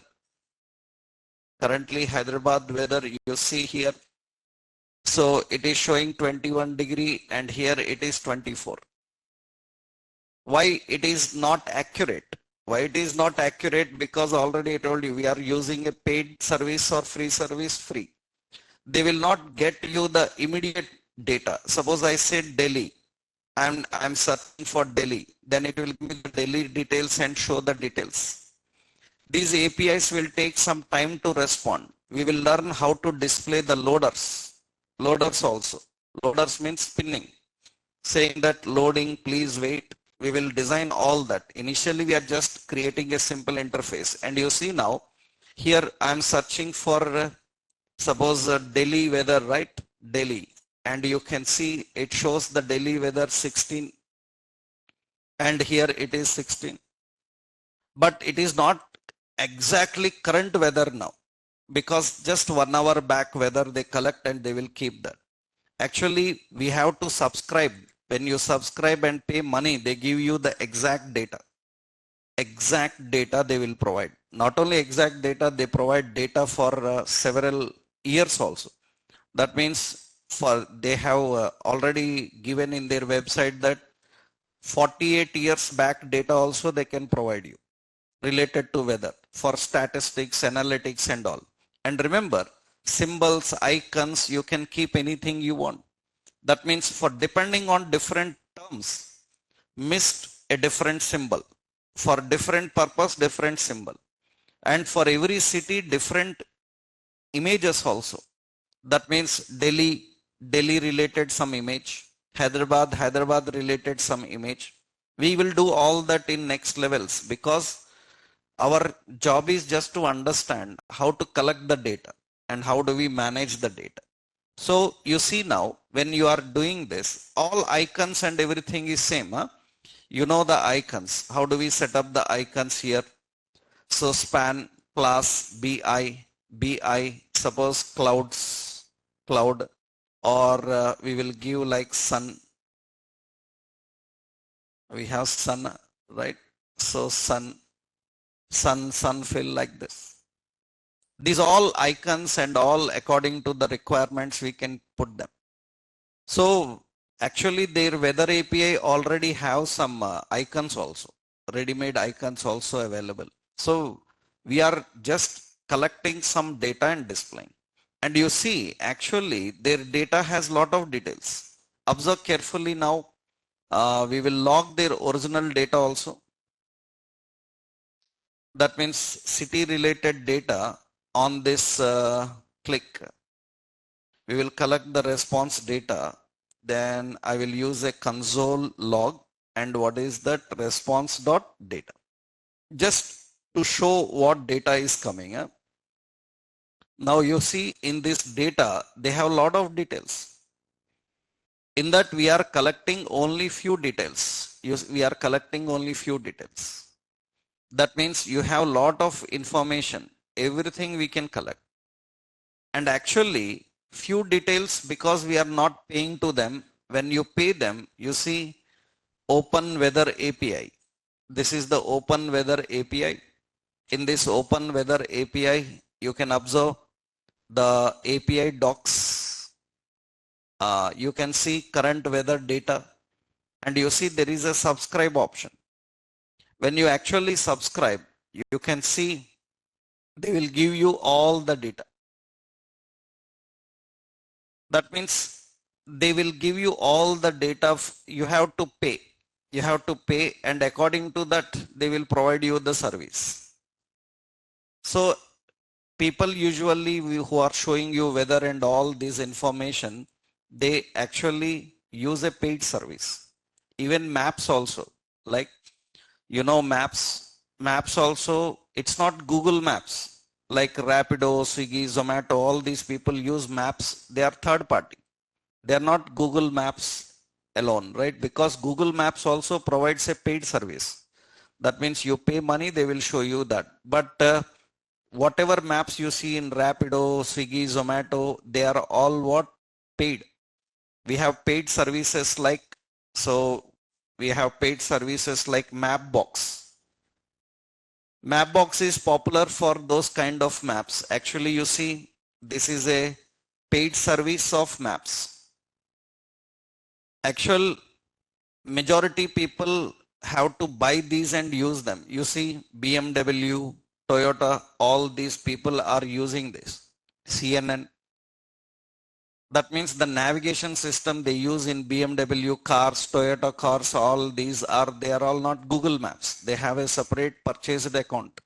Currently Hyderabad weather you see here. So it is showing 21 degree and here it is 24. Why it is not accurate? Why it is not accurate? Because already I told you we are using a paid service or free service. Free. They will not get you the immediate data. Suppose I said Delhi. I'm searching for Delhi. Then it will give me the Delhi details and show the details. These APIs will take some time to respond. We will learn how to display the loaders. Loaders also. Loaders means spinning. Saying that loading, please wait. We will design all that. Initially, we are just creating a simple interface. And you see now, here I am searching for, suppose Delhi weather, right? Delhi. And you can see it shows the Delhi weather 16. And here it is 16. But it is not exactly current weather now. Because just 1 hour back weather they collect and they will keep that. Actually, we have to subscribe. When you subscribe and pay money, they give you the exact data. Exact data they will provide. Not only exact data, they provide data for several years also. That means they have already given in their website that 48 years back data also they can provide you related to weather for statistics, analytics and all. And remember, symbols, icons, you can keep anything you want. That means for depending on different terms, missed a different symbol. For different purpose, different symbol. And for every city, different images also. That means Delhi related some image. Hyderabad related some image. We will do all that in next levels because our job is just to understand how to collect the data and how do we manage the data. So you see now, when you are doing this, all icons and everything is same. You know the icons. How do we set up the icons here? So span, class, BI, suppose cloud, or we will give like sun. We have sun, right? So sun fill like this. These all icons and all according to the requirements we can put them. So actually their weather API already have some icons also, ready-made icons also available. So we are just collecting some data and displaying. And you see actually their data has lot of details. Observe carefully now. We will log their original data also. That means city related data on this click. We will collect the response data. Then I will use a console log and what is that response dot data. Just to show what data is coming. Now you see in this data, they have a lot of details. In that we are collecting only few details. We are collecting only few details. That means you have lot of information, everything we can collect. And actually few details, because we are not paying to them. When you pay them, you see Open Weather API. This is the Open Weather API. In this Open Weather API, you can observe the API docs. You can see current weather data, and you see there is a subscribe option. When you actually subscribe, you can see they will give you all the data. That means they will give you all the data. You have to pay. You have to pay, and according to that, they will provide you the service. So people usually who are showing you weather and all this information, they actually use a paid service. Even maps also, like, you know, maps also, it's not Google Maps. Like Rapido, Swiggy, Zomato, all these people use maps. They are third party. They are not Google Maps alone, right? Because Google Maps also provides a paid service. That means you pay money, they will show you that. But whatever maps you see in Rapido, Swiggy, Zomato, they are all what? Paid. We have paid services like, so we have paid services like Mapbox. Mapbox is popular for those kind of maps. Actually, you see, this is a paid service of maps. Actual majority people have to buy these and use them. You see, BMW, Toyota, all these people are using this. CNN. That means the navigation system they use in BMW cars, Toyota cars, all these are, they are all not Google Maps. They have a separate purchased account,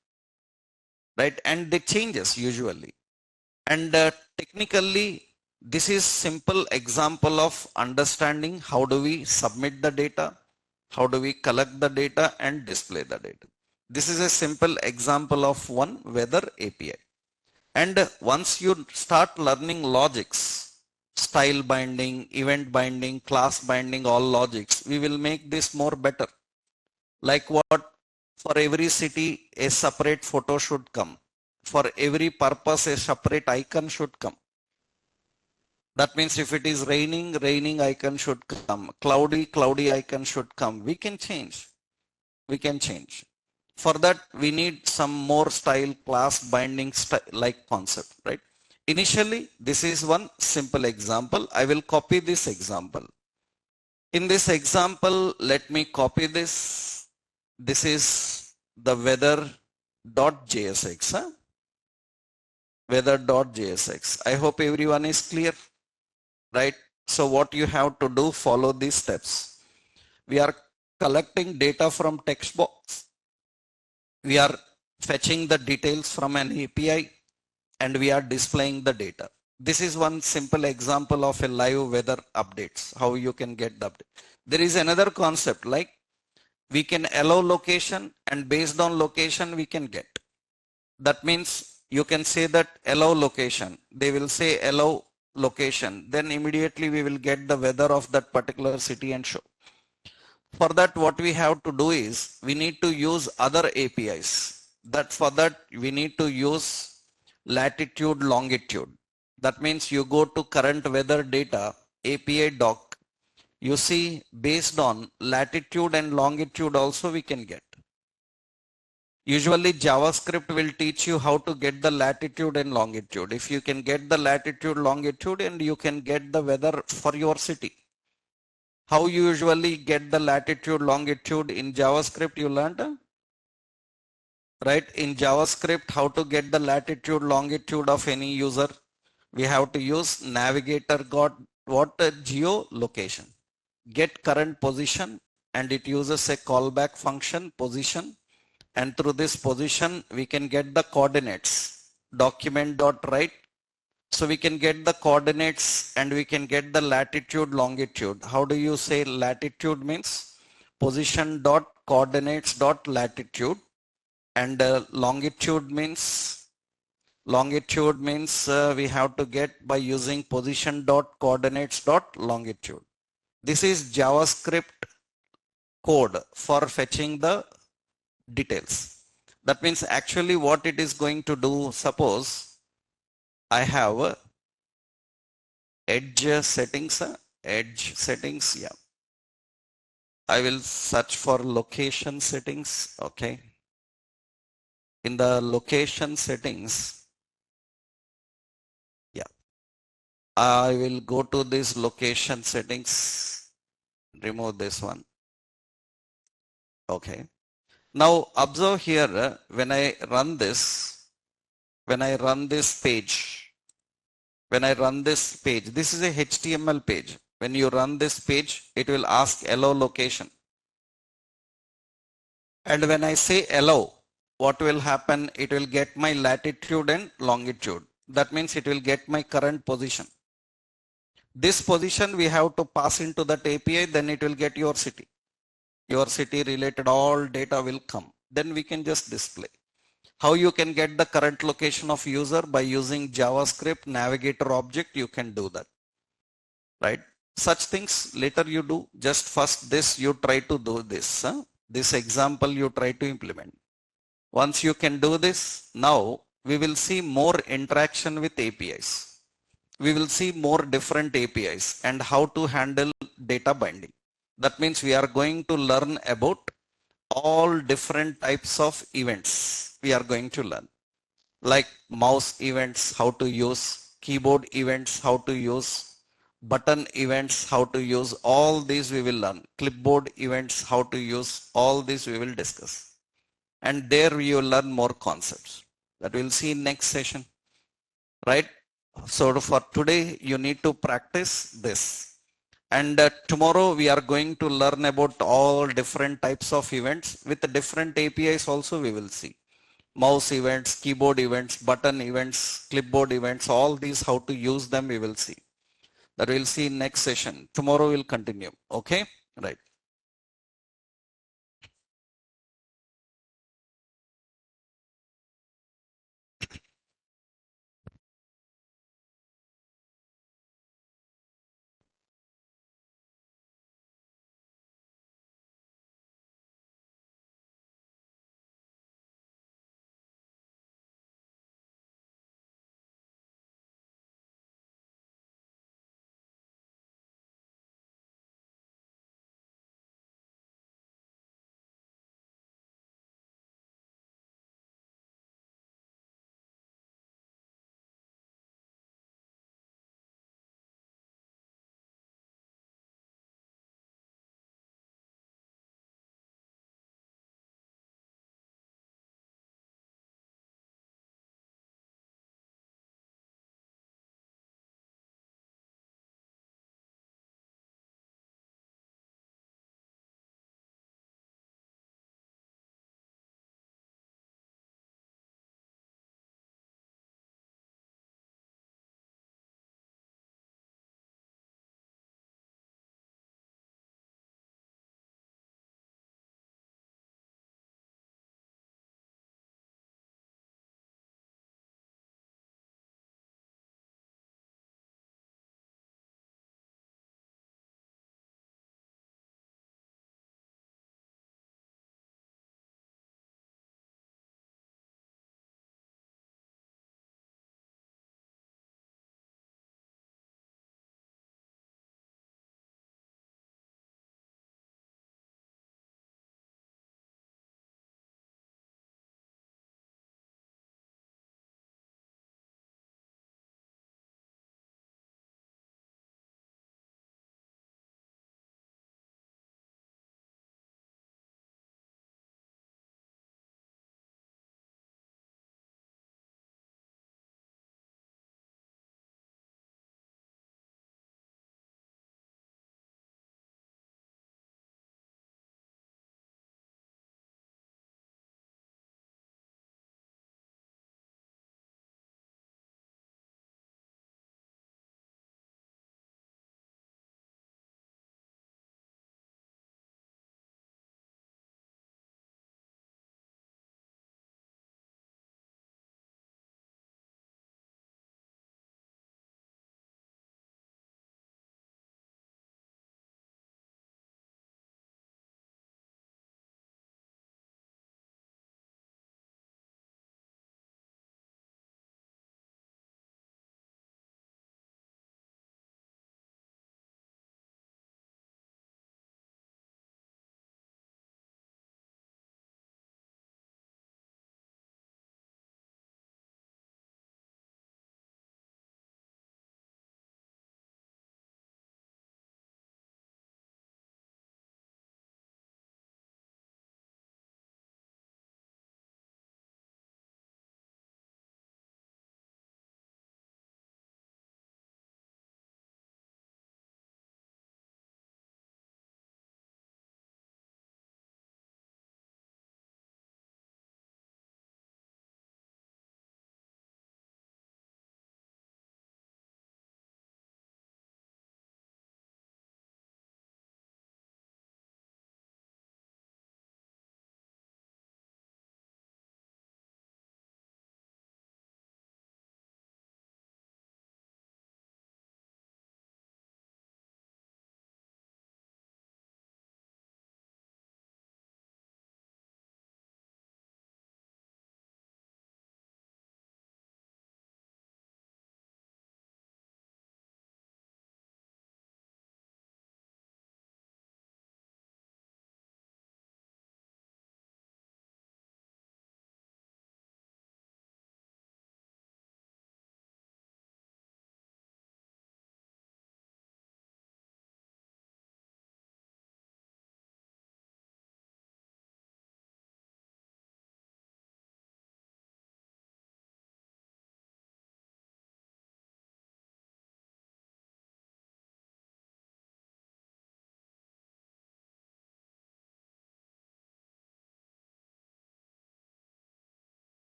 right? And they changes usually. And technically, this is simple example of understanding how do we submit the data, how do we collect the data and display the data. This is a simple example of one weather API. And once you start learning logics, style binding, event binding, class binding, all logics, we will make this more better. Like what? For every city, a separate photo should come. For every purpose, a separate icon should come. That means if it is raining, raining icon should come. Cloudy, cloudy icon should come. We can change. We can change. For that, we need some more style, class binding like concept, right? Initially, this is one simple example. I will copy this example. In this example, let me copy this. This is the weather.jsx. Weather.jsx. I hope everyone is clear, right? So what you have to do, follow these steps. We are collecting data from text box. We are fetching the details from an API, and we are displaying the data. This is one simple example of a live weather updates, how you can get the update. There is another concept, like we can allow location, and based on location we can get. That means you can say that allow location. They will say allow location. Then immediately we will get the weather of that particular city and show. For that, what we have to do is we need to use other APIs. For that we need to use latitude, longitude. That means you go to current weather data API doc. You see, based on latitude and longitude also we can get. Usually JavaScript will teach you how to get the latitude and longitude. If you can get the latitude, longitude, and you can get the weather for your city. How you usually get the latitude, longitude in JavaScript, you learned, right? In JavaScript, how to get the latitude, longitude of any user? We have to use navigator got what? Geolocation. Get current position, and it uses a callback function position, and through this position we can get the coordinates. Document.write. So we can get the coordinates, and we can get the latitude, longitude. How do you say latitude? Means position dot coordinates dot latitude, and longitude means we have to get by using position dot coordinates dot longitude. This is JavaScript code for fetching the details. That means actually what it is going to do, suppose I have edge settings, yeah. I will search for location settings, okay. In the location settings, yeah, I will go to this location settings, remove this one, okay. Now observe here, when I run this page, this is a HTML page. When you run this page, it will ask allow location. And when I say allow, what will happen? It will get my latitude and longitude. That means it will get my current position. This position we have to pass into that API, then it will get your city. Your city related all data will come. Then we can just display. How you can get the current location of user? By using JavaScript navigator object, you can do that, right? Such things later you do. Just first this you try to do this. This example you try to implement. Once you can do this, now we will see more interaction with APIs. We will see more different APIs and how to handle data binding. That means we are going to learn about all different types of events. We are going to learn like mouse events, how to use, keyboard events, how to use, button events, how to use. All these we will learn. Clipboard events, how to use. All these we will discuss. And there you will learn more concepts that we'll see in next session, right? So for today, you need to practice this. And tomorrow we are going to learn about all different types of events with the different APIs also we will see. Mouse events, keyboard events, button events, clipboard events, all these how to use them we will see. That we'll see in next session. Tomorrow we'll continue. Okay, right.